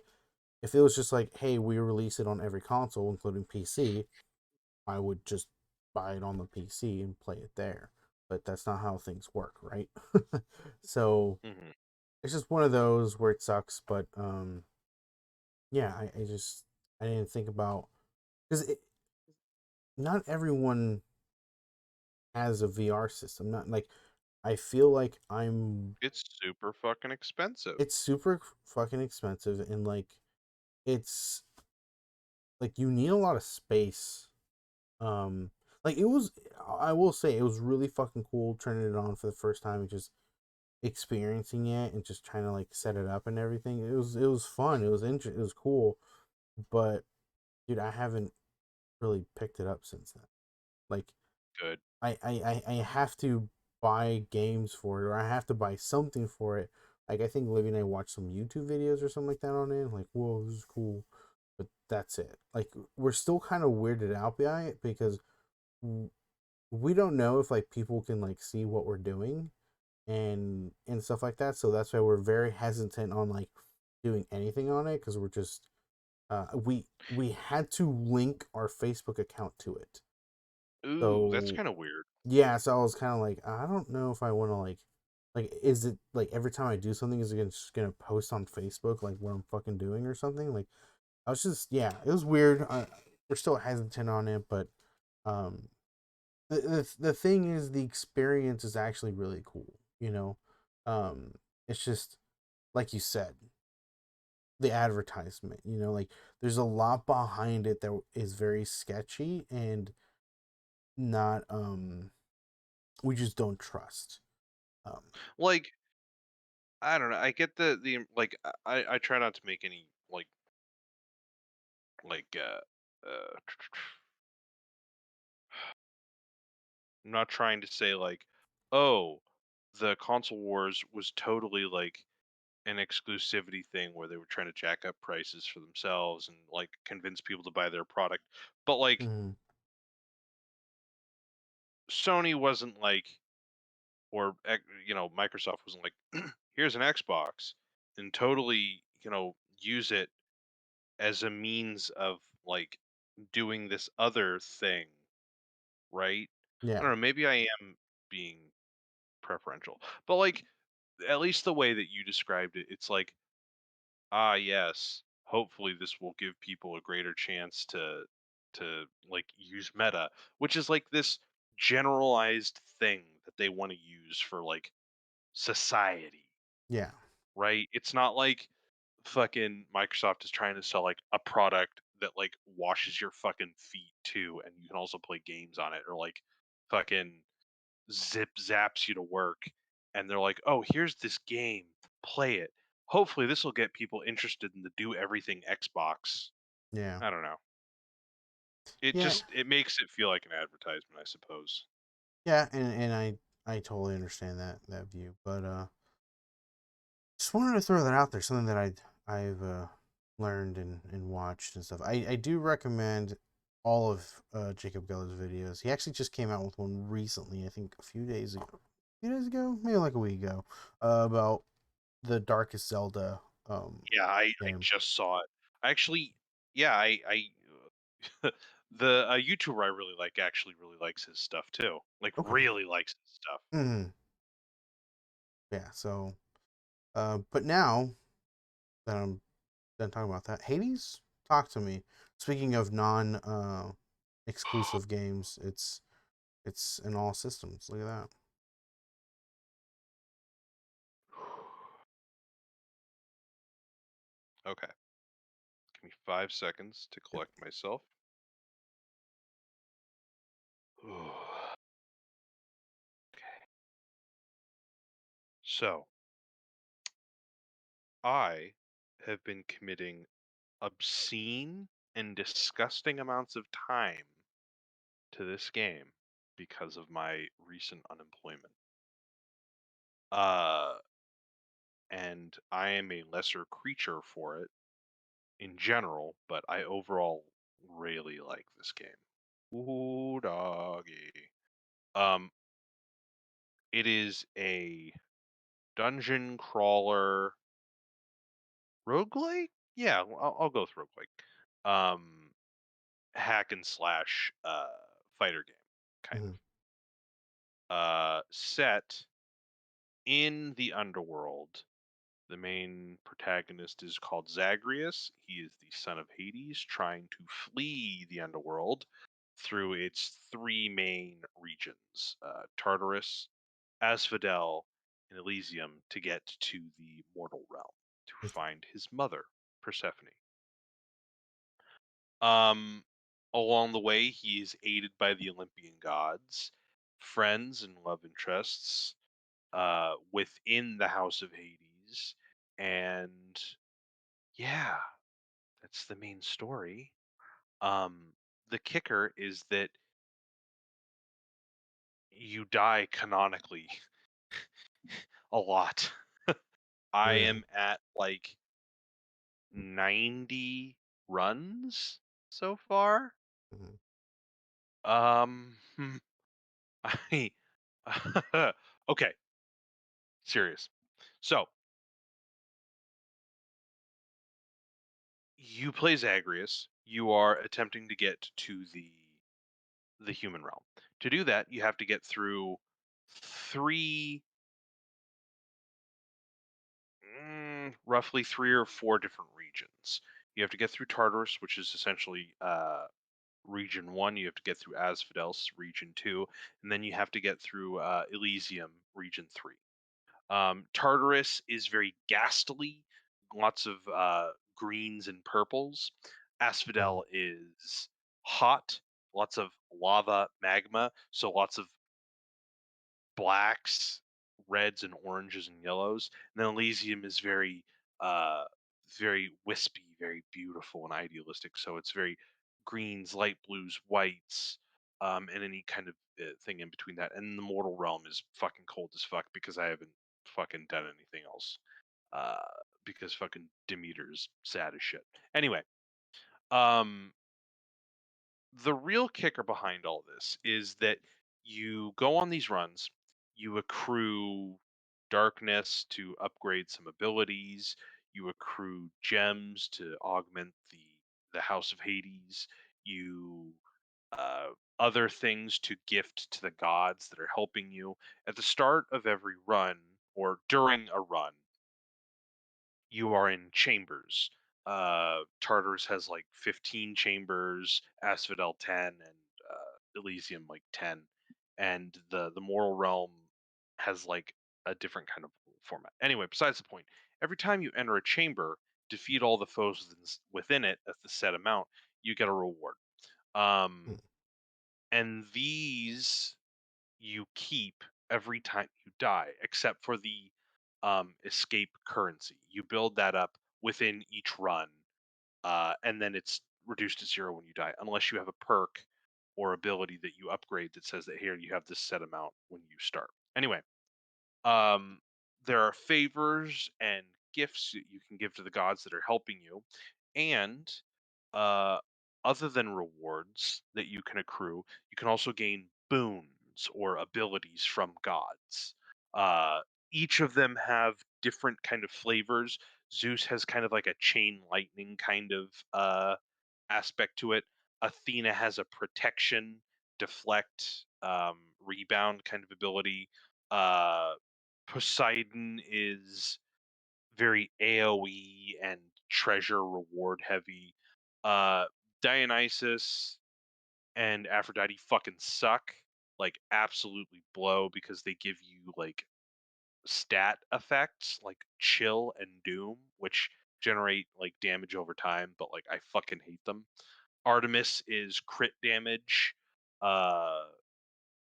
if it was just like, hey, we release it on every console, including PC, I would just buy it on the PC and play it there. But that's not how things work, right? So Mhm. it's just one of those where it sucks. But yeah, I didn't think about because not everyone has a VR system. Not like I feel like I'm. It's super fucking expensive. It's super fucking expensive and it's like you need a lot of space. Um, like it was. I will say it was really fucking cool turning it on for the first time and just experiencing it and just trying to like set it up and everything. It was fun. It was cool. But dude, I haven't really picked it up since then. Like Good. I have to buy games for it or I have to buy something for it. Like I think Livy and I watched some YouTube videos or something like that on it. Like, whoa, this is cool. But that's it. Like we're still kind of weirded out by it because we don't know if like people can like see what we're doing and stuff like that. So that's why we're very hesitant on like doing anything on it because we're just we had to link our Facebook account to it. Ooh, that's So kind of weird. yeah, so I was kind of like, I don't know if I want to like, is it like every time I do something, is it just gonna post on Facebook like what I'm fucking doing or something? Like, I was just, yeah, it was weird. We're still hesitant on it, but um, the thing is, the experience is actually really cool. Um, it's just like you said, the advertisement. Like there's a lot behind it that is very sketchy and not we just don't trust. Um, Like, I don't know. I get the like. I try not to make any like uh. I'm not trying to say like, oh, the console wars was totally like an exclusivity thing where they were trying to jack up prices for themselves and like convince people to buy their product. But like mhm. Sony wasn't like, or Microsoft wasn't like, here's an Xbox and totally use it as a means of like doing this other thing, right? I Yeah, don't know. Maybe I am being preferential, but like at least the way that you described it, it's like, ah, yes, hopefully this will give people a greater chance to like use meta, which is like this generalized thing that they want to use for like society, yeah, right? It's not like fucking Microsoft is trying to sell like a product that like washes your fucking feet too and you can also play games on it, or like fucking zip zaps you to work and they're like, "Oh, here's this game. Play it. Hopefully this will get people interested in the do everything Xbox." yeah, I don't know. It yeah, just it makes it feel like an advertisement, I suppose. yeah, and I totally understand that view, but just wanted to throw that out there. Something that I've learned and watched and stuff. I do recommend all of Jacob Geller's videos. He actually just came out with one recently. I think a few days ago. A few days ago, maybe like a week ago, about the Darkest Zelda Yeah, I game. just saw it. Actually, yeah, the YouTuber I really like actually really likes his stuff too. Like Okay. really likes his stuff. Hmm. Yeah. So, but now that I'm done talking about that, Hades, talk to me. Speaking of non exclusive games, it's in all systems. Look at that. Okay. Give me 5 seconds to Yep. collect myself. Okay. So, I have been committing obscene and disgusting amounts of time to this game because of my recent unemployment. Uh, and I am a lesser creature for it in general, but I overall really like this game. Ooh, doggy. Um, it is a dungeon crawler roguelike. Yeah, I'll go with roguelike. Hack and slash fighter game kind Mm-hmm. of set in the underworld. The main protagonist is called Zagreus. He is the son of Hades, trying to flee the underworld through its three main regions: Tartarus, Asphodel, and Elysium, to get to the mortal realm to find his mother, Persephone. Um, Along the way, he is aided by the Olympian gods, friends, and love interests within the House of Hades, and yeah, that's the main story. Um, the kicker is that you die canonically a lot. I Really? am at like 90 runs so far. Mm-hmm. Hmm, I okay, serious. So you play Zagreus. You are attempting to get to the human realm. To do that, you have to get through three, roughly three or four different regions. You have to get through Tartarus, which is essentially region one. You have to get through Asphodel's region two, and then you have to get through Elysium, region three. Tartarus is very ghastly, lots of greens and purples. Mm-hmm. Asphodel is hot, lots of lava magma, so lots of blacks, reds, and oranges and yellows. And then Elysium is uh, very wispy, very beautiful and idealistic. So it's very greens, light blues, whites, and any kind of thing in between that. And the mortal realm is fucking cold as fuck because I haven't fucking done anything else. Uh, because fucking Demeter's sad as shit. Anyway, um, the real kicker behind all this is that you go on these runs, you accrue darkness to upgrade some abilities, you accrue gems to augment the House of Hades, you other things to gift to the gods that are helping you. At the start of every run or during a run, you are in chambers. Tartarus has like 15 chambers, Asphodel 10, and Elysium like 10, and the Moral Realm has like a different kind of format. Anyway, besides the point, every time you enter a chamber, defeat all the foes within it at the set amount, you get a reward. Um, and these you keep every time you die, except for the escape currency. You build that up within each run, and then it's reduced to zero when you die, unless you have a perk or ability that you upgrade that says that here you have this set amount when you start. Anyway, um, there are favors and gifts that you can give to the gods that are helping you, and uh, other than rewards that you can accrue, you can also gain boons or abilities from gods. Uh, each of them have different kind of flavors. Zeus has kind of like a chain lightning kind of aspect to it. Athena has a protection, deflect, rebound kind of ability. Uh, Poseidon is very AoE and treasure reward heavy. Uh, Dionysus and Aphrodite fucking suck. Like absolutely blow because they give you like stat effects like chill and doom, which generate like damage over time, but like I fucking hate them. Artemis is crit damage, uh,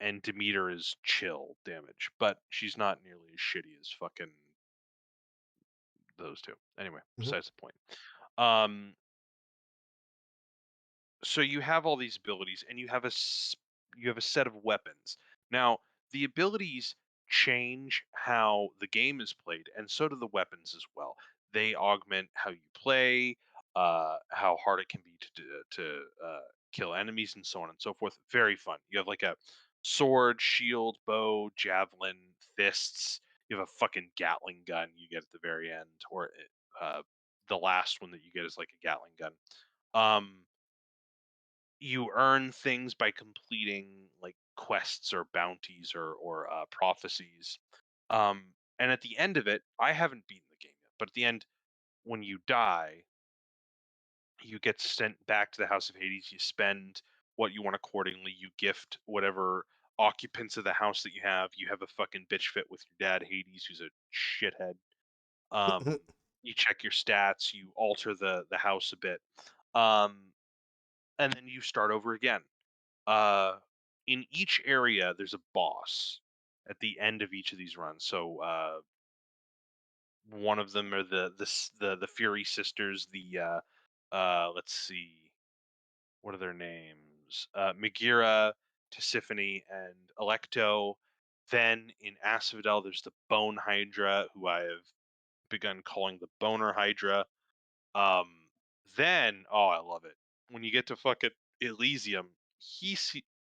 and Demeter is chill damage, but she's not nearly as shitty as fucking those two. Anyway, Mm-hmm. besides the point. Um, so you have all these abilities, and you have a set of weapons. Now, the abilities change how the game is played, and so do the weapons as well. They augment how you play, how hard it can be to kill enemies, and so on and so forth. Very fun. You have like a sword, shield, bow, javelin, fists. You have a fucking Gatling gun you get at the very end, or uh, the last one that you get is like a Gatling gun. Um, you earn things by completing like quests or bounties or prophecies. And at the end of it, I haven't beaten the game yet, but at the end, when you die, you get sent back to the House of Hades. You spend what you want accordingly. You gift whatever occupants of the house that you have. You have a fucking bitch fit with your dad, Hades, who's a shithead. You check your stats. You alter the house a bit, um, and then you start over again. Uh, in each area, there's a boss at the end of each of these runs. So one of them are the Fury sisters. Let's see, what are their names? Megira, Tisiphone, and Electo. Then in Asphodel, there's the Bone Hydra, who I have begun calling the Boner Hydra. Um, then, oh, I love it. When you get to fucking Elysium,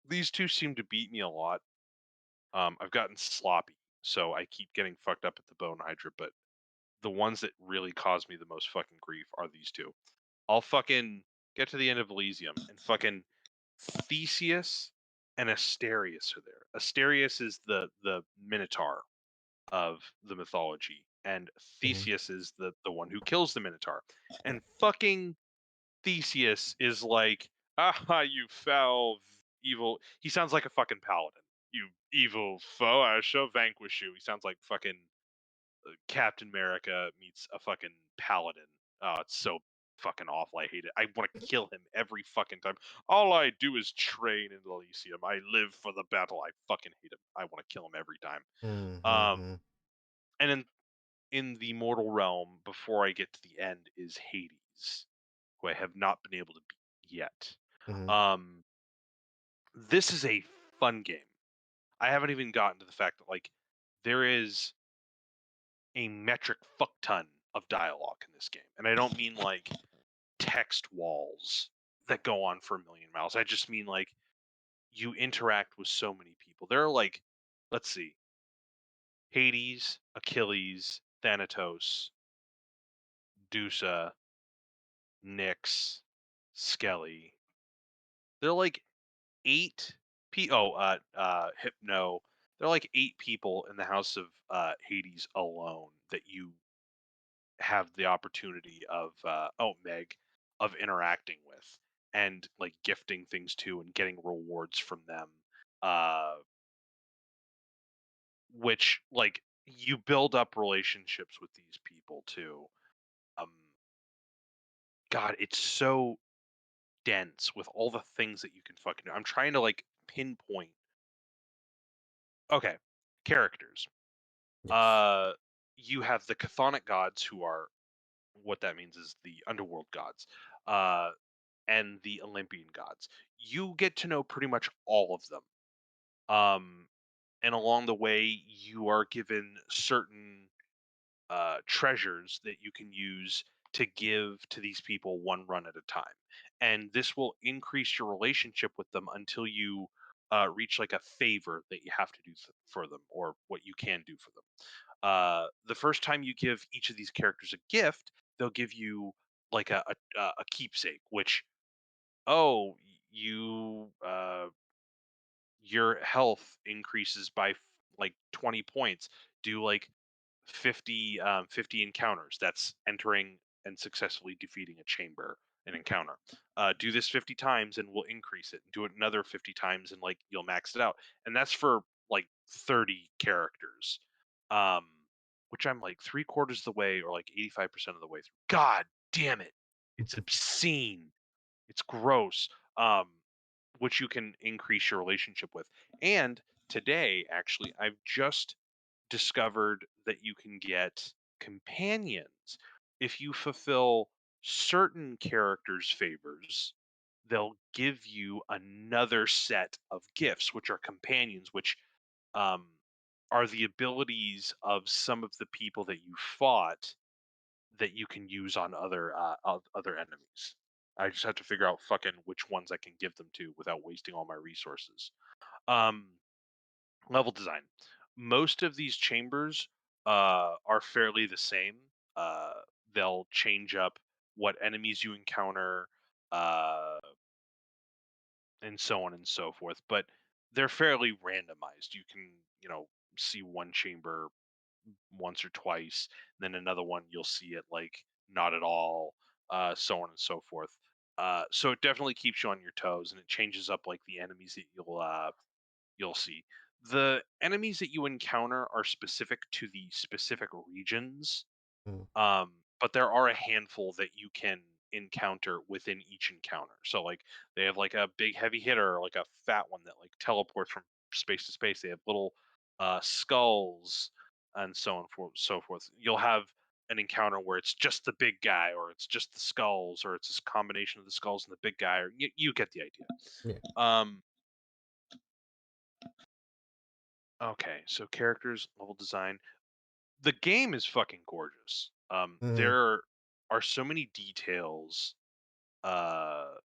these two seem to beat me a lot. I've gotten sloppy, so I keep getting fucked up at the Bone Hydra, but the ones that really cause me the most fucking grief are these two. I'll fucking get to the end of Elysium and fucking Theseus and Asterius are there. Asterius is the Minotaur of the mythology, and Mhm. Theseus is the one who kills the Minotaur. And fucking Theseus is like, "Ah, you foul, evil." He sounds like a fucking paladin. "You evil foe, I shall vanquish you." He sounds like fucking Captain America meets a fucking paladin. Oh, it's so fucking awful. I hate it. I want to kill him every fucking time. All I do is train in Elysium. I live for the battle. I fucking hate him. I want to kill him every time. Um, Mhm. and in the mortal realm, before I get to the end, is Hades, who I have not been able to beat yet. Mhm. Um, this is a fun game. I haven't even gotten to the fact that like there is a metric fuck ton of dialogue in this game, and I don't mean like text walls that go on for a million miles. I just mean like you interact with so many people. There are like, let's see, Hades, Achilles, Thanatos, Dusa, Nyx, Skelly. They're like eight Hypno. There are like eight people in the House of Hades alone that you have the opportunity of Meg of interacting with and like gifting things to and getting rewards from them. Uh, which like you build up relationships with these people too. Um, God, it's so dense with all the things that you can fucking do. I'm trying to like pinpoint. Okay, characters. Yes. Uh, you have the chthonic gods, who are, what that means is the underworld gods, and the Olympian gods. You get to know pretty much all of them. Um, and along the way, you are given certain treasures that you can use to give to these people one run at a time. And this will increase your relationship with them until you reach like a favor that you have to do for them, or what you can do for them. The first time you give each of these characters a gift, they'll give you like a keepsake, which, oh, you your health increases by like 20 points. Do like 50 encounters. That's entering and successfully defeating a chamber, an encounter. Do this 50 times and we'll increase it. Do it another 50 times and like you'll max it out. And that's for like 30 characters. Um, which I'm like three-quarters of the way or like 85% of the way through. God damn it. It's obscene. It's gross. Which you can increase your relationship with. And today, actually, I've just discovered that you can get companions. If you fulfill certain characters' favors, they'll give you another set of gifts, which are companions, which um, are the abilities of some of the people that you fought that you can use on other enemies. I just have to figure out fucking which ones I can give them to without wasting all my resources. Um, level design. Most of these chambers are fairly the same. They'll change up what enemies you encounter, uh, and so on and so forth. But they're fairly randomized. You can, see one chamber once or twice, then another one you'll see it like not at all, so on and so forth. So it definitely keeps you on your toes, and it changes up like the enemies that you'll see. The enemies that you encounter are specific to the specific regions, Mm. but there are a handful that you can encounter within each encounter. So like they have like a big heavy hitter, like a fat one that like teleports from space to space. They have little skulls and so on for so forth. You'll have an encounter where it's just the big guy, or it's just the skulls, or it's a combination of the skulls and the big guy, or you get the idea. Yeah. Um, okay, so characters, level design. The game is fucking gorgeous. Mm. There are so many details, uh,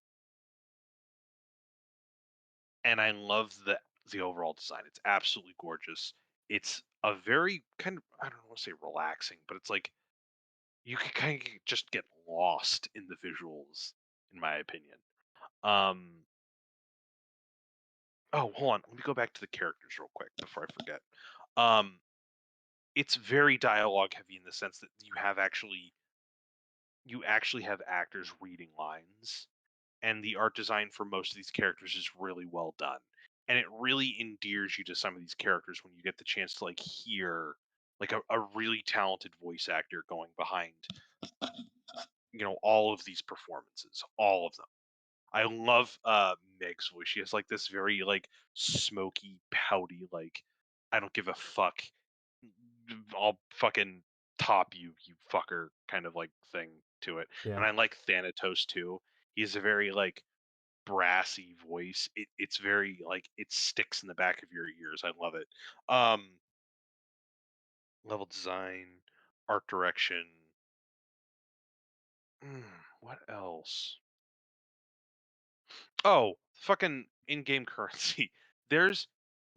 and I love the overall design. It's absolutely gorgeous. It's a very kind of, I don't want to say relaxing, but it's like you can kind of just get lost in the visuals, in my opinion. Um, oh, hold on, let me go back to the characters real quick before I forget. Um, it's very dialogue heavy in the sense that you actually have actors reading lines, and the art design for most of these characters is really well done. And it really endears you to some of these characters when you get the chance to like hear like a really talented voice actor going behind, all of these performances, all of them. I love Meg's voice. She has like this very like smoky, pouty, like I don't give a fuck. I'll fucking top you, you fucker kind of like thing to it. Yeah. And I like Thanatos too. He's a very like brassy voice. It's very like it sticks in the back of your ears. I love it. Um, level design, art direction. What else? Oh, fucking in-game currency. There's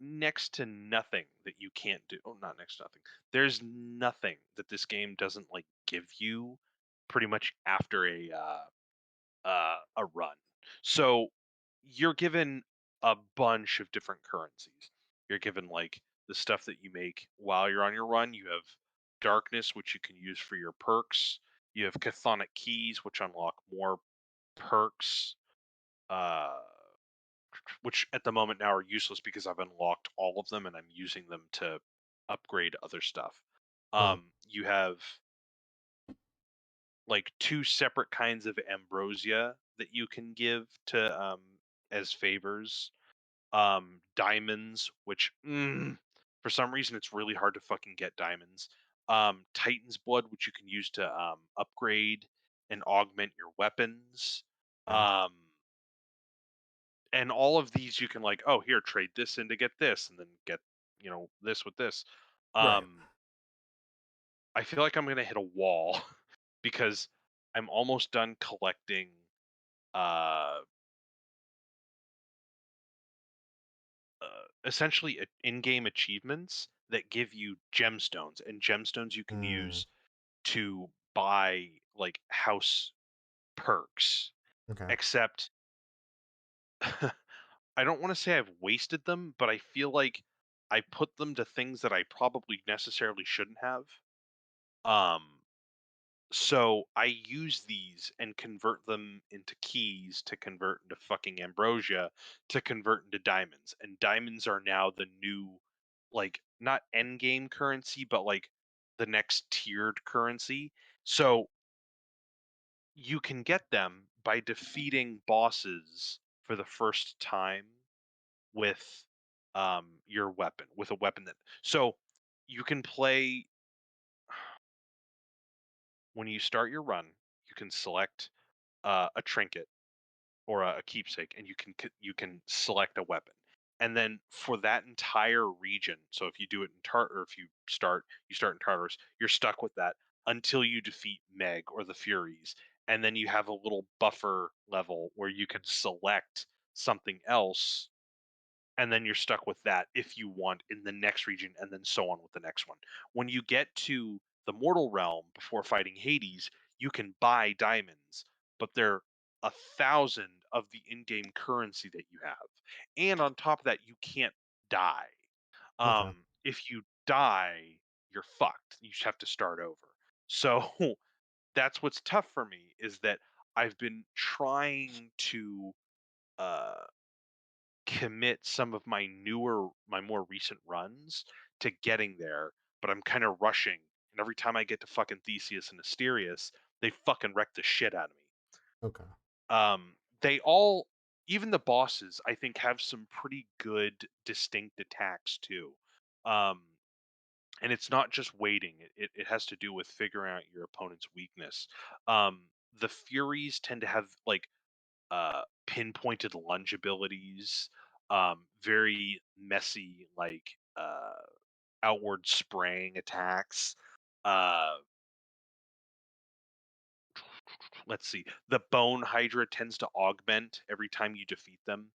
next to nothing that you can't do. Oh, not next to nothing. There's nothing that this game doesn't like give you pretty much after a run. So you're given a bunch of different currencies. You're given like the stuff that you make while you're on your run. You have darkness, which you can use for your perks. You have chthonic keys, which unlock more perks, uh, which at the moment now are useless because I've unlocked all of them and I'm using them to upgrade other stuff. Mm. You have like two separate kinds of ambrosia that you can give to as favors. Diamonds, which for some reason it's really hard to fucking get diamonds. Titan's blood, which you can use to upgrade and augment your weapons. Yeah. Um, and all of these you can like, oh, here, trade this in to get this, and then get this with this. Right. Um, I feel like I'm gonna hit a wall because I'm almost done collecting uh essentially in-game achievements that give you gemstones, and gemstones you can Mm. use to buy like house perks. Okay. Except I don't want to say I've wasted them, but I feel like I put them to things that I probably necessarily shouldn't have. Um, so I use these and convert them into keys to convert into fucking ambrosia to convert into diamonds. And diamonds are now the new, like, not end game currency, but like the next tiered currency. So you can get them by defeating bosses for the first time with your weapon, with a weapon that so you can play when you start your run, you can select a trinket or a keepsake, and you can select a weapon. And then for that entire region, so if you do it in or if you start in Tartarus, you're stuck with that until you defeat Meg or the Furies, and then you have a little buffer level where you can select something else and then you're stuck with that if you want in the next region, and then so on with the next one. When you get to the mortal realm before fighting Hades, you can buy diamonds, but they're 1,000 of the in-game currency that you have. And on top of that, you can't die. Okay. If you die, you're fucked. You just have to start over. So that's what's tough for me is that I've been trying to uh commit some of my more recent runs to getting there, but I'm kind of rushing. And every time I get to fucking Theseus and Asterius, they fucking wreck the shit out of me. Okay. They all, even the bosses, I think have some pretty good distinct attacks too. Um, and it's not just waiting; it has to do with figuring out your opponent's weakness. The Furies tend to have like pinpointed lunge abilities, very messy, like outward spraying attacks. Uh, let's see. The Bone Hydra tends to augment every time you defeat them.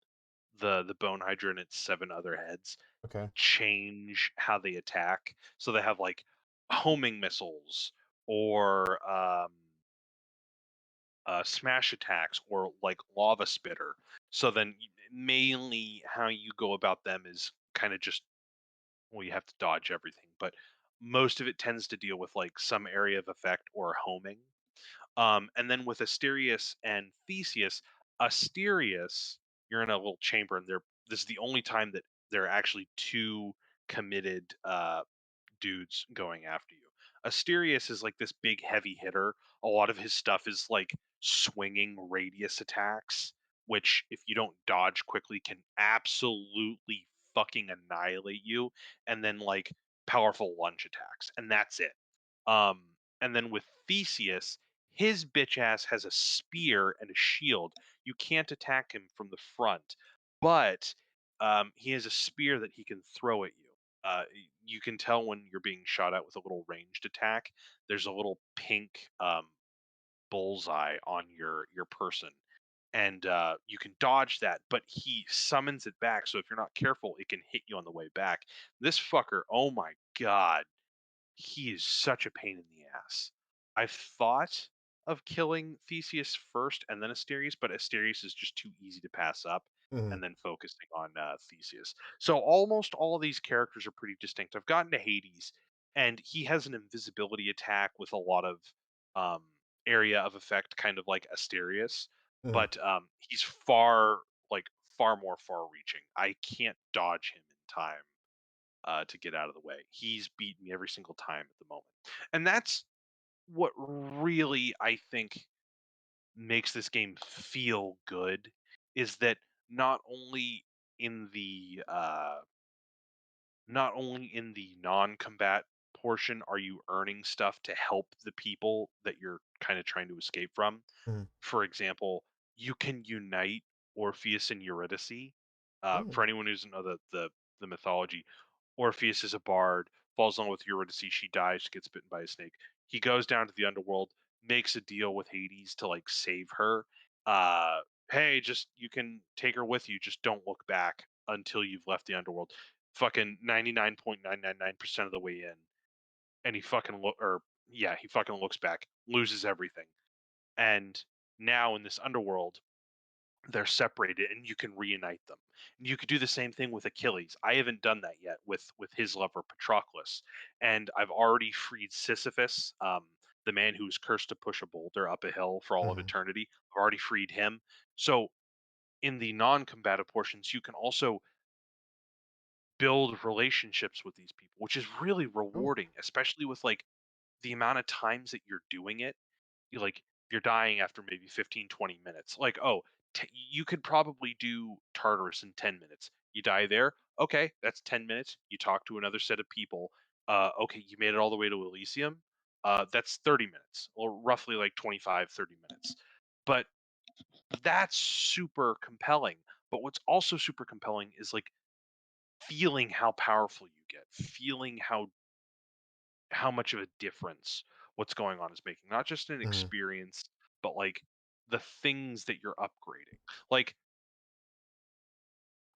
The Bone Hydra and its 7 other heads Okay. change how they attack. So they have like homing missiles or smash attacks or like lava spitter. So then mainly how you go about them is kind of just, well, you have to dodge everything, but most of it tends to deal with like some area of effect or homing. And then with Asterius and Theseus, Asterius, you're in a little chamber, and this is the only time that there are actually two committed dudes going after you. Asterius is like this big heavy hitter. A lot of his stuff is like swinging radius attacks, which if you don't dodge quickly can absolutely fucking annihilate you, and then like powerful lunge attacks, and that's it. And then with Theseus, his bitch ass has a spear and a shield. You can't attack him from the front, but he has a spear that he can throw at you. You can tell when you're being shot at with a little ranged attack. There's a little pink bullseye on your person, and you can dodge that. But he summons it back, so if you're not careful, it can hit you on the way back. This fucker, oh my god, he is such a pain in the ass. I've thought of killing Theseus first and then Asterius, but Asterius is just too easy to pass up, Hmm. and then focusing on Theseus. So almost all of these characters are pretty distinct. I've gotten to Hades, and he has an invisibility attack with a lot of um, area of effect, kind of like Asterius, Hmm. but he's like far more far-reaching. I can't dodge him in time to get out of the way. He's beaten me every single time at the moment. And that's what really I think makes this game feel good is that not only in the non-combat portion are you earning stuff to help the people that you're kind of trying to escape from. Hmm. For example, you can unite Orpheus and Eurydice. For Hmm. anyone who doesn't know the mythology, Orpheus is a bard, falls in love with Eurydice, she dies, she gets bitten by a snake. He goes down to the underworld, makes a deal with Hades to like save her. Uh, hey, just you can take her with you, just don't look back until you've left the underworld. Fucking 99.999% of the way in, and he fucking looks back, loses everything, and now in this underworld they're separated and you can reunite them. And you could do the same thing with Achilles. I haven't done that yet with his lover Patroclus, and I've already freed Sisyphus, the man who was cursed to push a boulder up a hill for all of Hmm. eternity. I've already freed him. So in the non-combative portions, you can also build relationships with these people, which is really Oh. rewarding, especially with like the amount of times that you're doing it. You're dying after maybe 15, 20 minutes. Like, oh, you could probably do Tartarus in 10 minutes. You die there. Okay, that's 10 minutes. You talk to another set of people. Okay, you made it all the way to Elysium. That's 30 minutes, or roughly like 25, 30 minutes. But that's super compelling. But what's also super compelling is like feeling how powerful you get, feeling how much of a difference what's going on is making. Not just an Hmm. experience, but like the things that you're upgrading. Like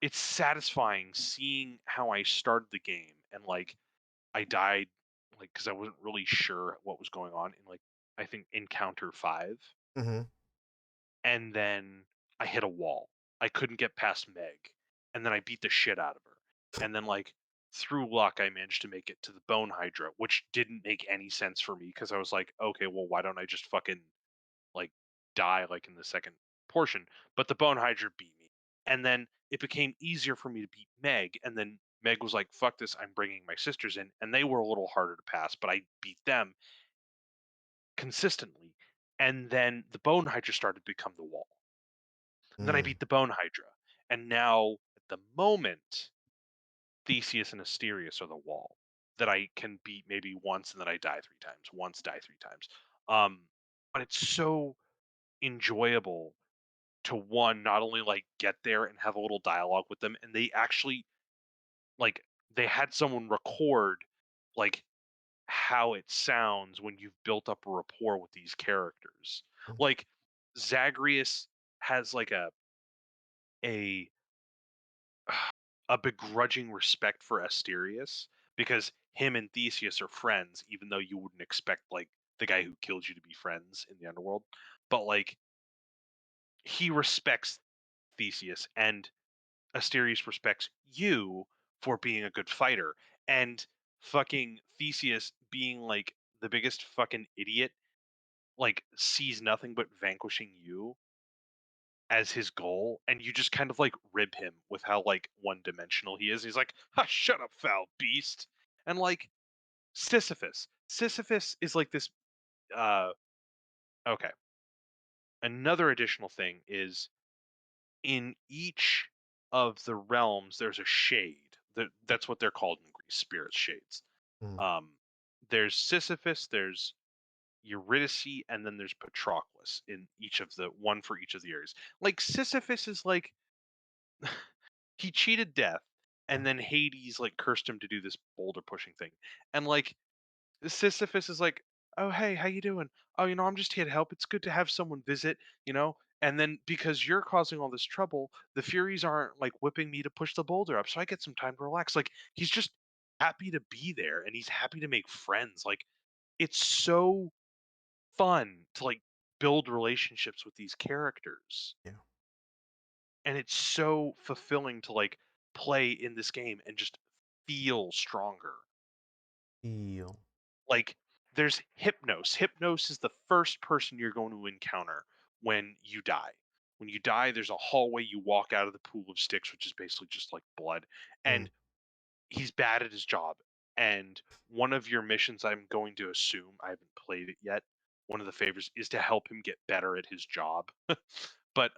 it's satisfying seeing how I started the game and like I died like because I wasn't really sure what was going on in like I think encounter 5, Mm-hmm. and then I hit a wall. I couldn't get past Meg, and then I beat the shit out of her. And then like through luck I managed to make it to the bone hydra, which didn't make any sense for me because I was like, okay, well why don't I just fucking like die like in the second portion? But the bone hydra beat me. And then it became easier for me to beat Meg, and then Meg was like, fuck this, I'm bringing my sisters in, and they were a little harder to pass, but I beat them consistently. And then the bone hydra started to become the wall. And then I Mm. beat the bone hydra. And now at the moment, Theseus and Asterius are the wall that I can beat maybe once and then I die 3 times. Once, die 3 times. Um, but it's so enjoyable to one, not only like get there and have a little dialogue with them, and they actually like they had someone record like how it sounds when you've built up a rapport with these characters. Like Zagreus has like a a begrudging respect for Asterius because him and Theseus are friends, even though you wouldn't expect like the guy who killed you to be friends in the underworld. But like he respects Theseus, and Asterius respects you for being a good fighter. And fucking Theseus being like the biggest fucking idiot, like sees nothing but vanquishing you as his goal, and you just kind of like rib him with how like one dimensional he is. He's like, "Ha, shut up, foul beast!" And like Sisyphus, Sisyphus is like this. Uh, okay. Another additional thing is in each of the realms there's a shade. That's what they're called in Greece, spirit shades. Mm. Um, there's Sisyphus, there's Eurydice, and then there's Patroclus in each of the one for each of the areas. Like Sisyphus is like he cheated death, Yeah. and then Hades like cursed him to do this boulder pushing thing. And like Sisyphus is like, "Oh, hey, how you doing? Oh, I'm just here to help. It's good to have someone visit. And then because you're causing all this trouble, the Furies aren't like whipping me to push the boulder up, so I get some time to relax." Like he's just happy to be there and he's happy to make friends. Like it's so fun to like build relationships with these characters. Yeah. And it's so fulfilling to like play in this game and just feel stronger. Feel. Like there's Hypnos. Hypnos is the first person you're going to encounter when you die. When you die, there's a hallway you walk out of the pool of sticks, which is basically just like blood. Mm. And he's bad at his job. And one of your missions, I'm going to assume, I haven't played it yet. One of the favors is to help him get better at his job. But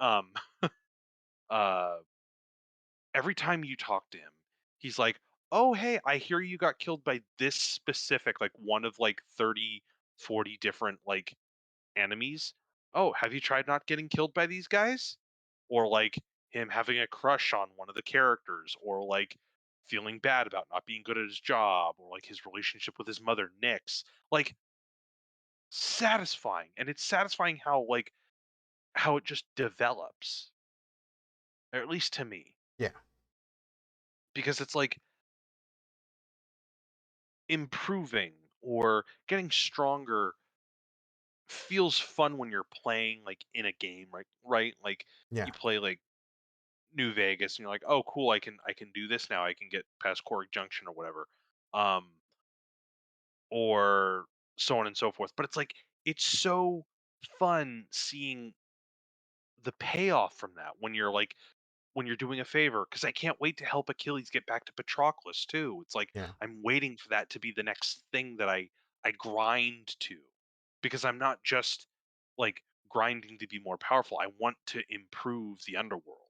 uh every time you talk to him, he's like, "Oh, hey, I hear you got killed by this specific, like one of like 30, 40 different like enemies. Oh, have you tried not getting killed by these guys?" Or like him having a crush on one of the characters, or like feeling bad about not being good at his job, or like his relationship with his mother, Nyx. Like satisfying. And it's satisfying how it just develops, or at least to me, Yeah. because it's like improving or getting stronger feels fun when you're playing like in a game, right? Like Yeah. you play like New Vegas and you're like, "Oh cool, I can do this now. I can get past Corey Junction or whatever." Um or so on and so forth. But it's like it's so fun seeing the payoff from that when you're doing a favor, because I can't wait to help Achilles get back to Patroclus too. It's like Yeah. I'm waiting for that to be the next thing that I grind to, because I'm not just like grinding to be more powerful. I want to improve the underworld.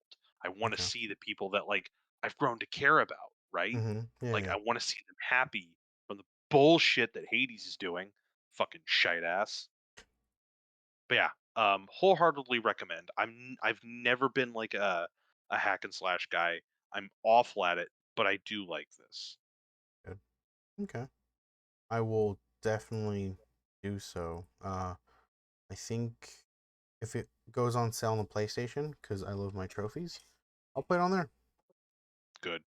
I want to Okay. see the people that like I've grown to care about, right? Mm-hmm. Yeah. Like Yeah. I want to see them happy from the bullshit that Hades is doing. Fucking shite ass. But yeah, wholeheartedly recommend. I've never been like a hack and slash guy. I'm awful at it, but I do like this. Good. Okay. I will definitely do so. I think if it goes on sale on the PlayStation, because I love my trophies, I'll play it on there. Good.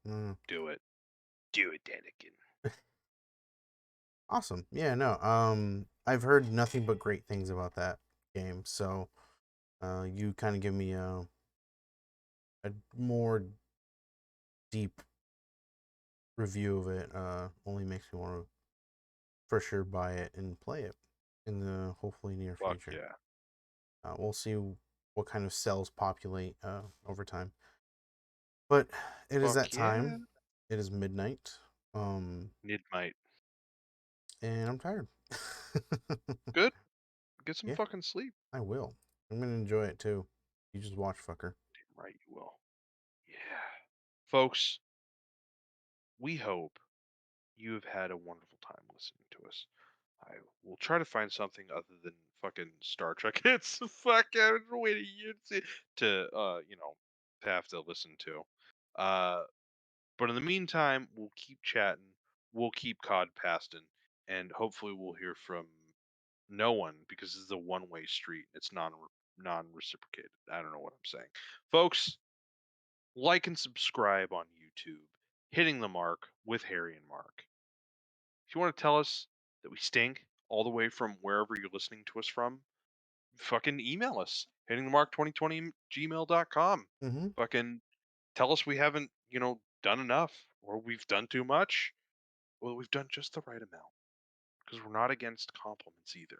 Mm, Do it. Do it, Anakin. awesome. Yeah, no. I've heard nothing but great things about that game. So, you kind of give me a more deep review of it. Only makes me want to for sure buy it and play it in the hopefully near Fuck future. yeah. We'll see what kind of cells populate over time. But it is that Fuck time. yeah. It is midnight. Um, Midnight. and I'm tired. Good. Get some Yeah, fucking sleep. I will. I'm gonna enjoy it too. You just watch, fucker. Damn right you will. Yeah. Folks, we hope you have had a wonderful time listening to us. I will try to find something other than fucking Star Trek. It's fucking waiting to have to listen to. Uh, but in the meantime, we'll keep chatting. We'll keep cod pasting, and hopefully we'll hear from no one because this is a one-way street. It's non-reciprocated. I don't know what I'm saying, folks. Like and subscribe on YouTube. Hitting the mark with Harry and Mark. If you want to tell us that we stink all the way from wherever you're listening to us from, fucking email us. Hittingthemark2020 gmail.com. Mm-hmm. Fucking tell us we haven't, done enough or we've done too much. Well, we've done just the right amount because we're not against compliments either.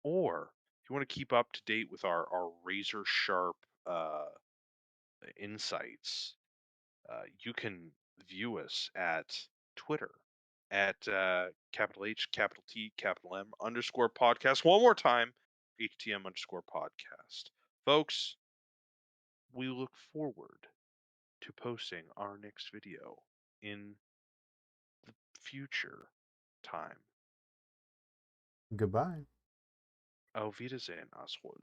Or if you want to keep up to date with our razor sharp insights, you can view us at Twitter at capital H, capital T, capital M underscore podcast. One more time, HTM underscore podcast. Folks, we look forward to posting our next video in the future time. Goodbye. Auf Wiedersehen, Oswald.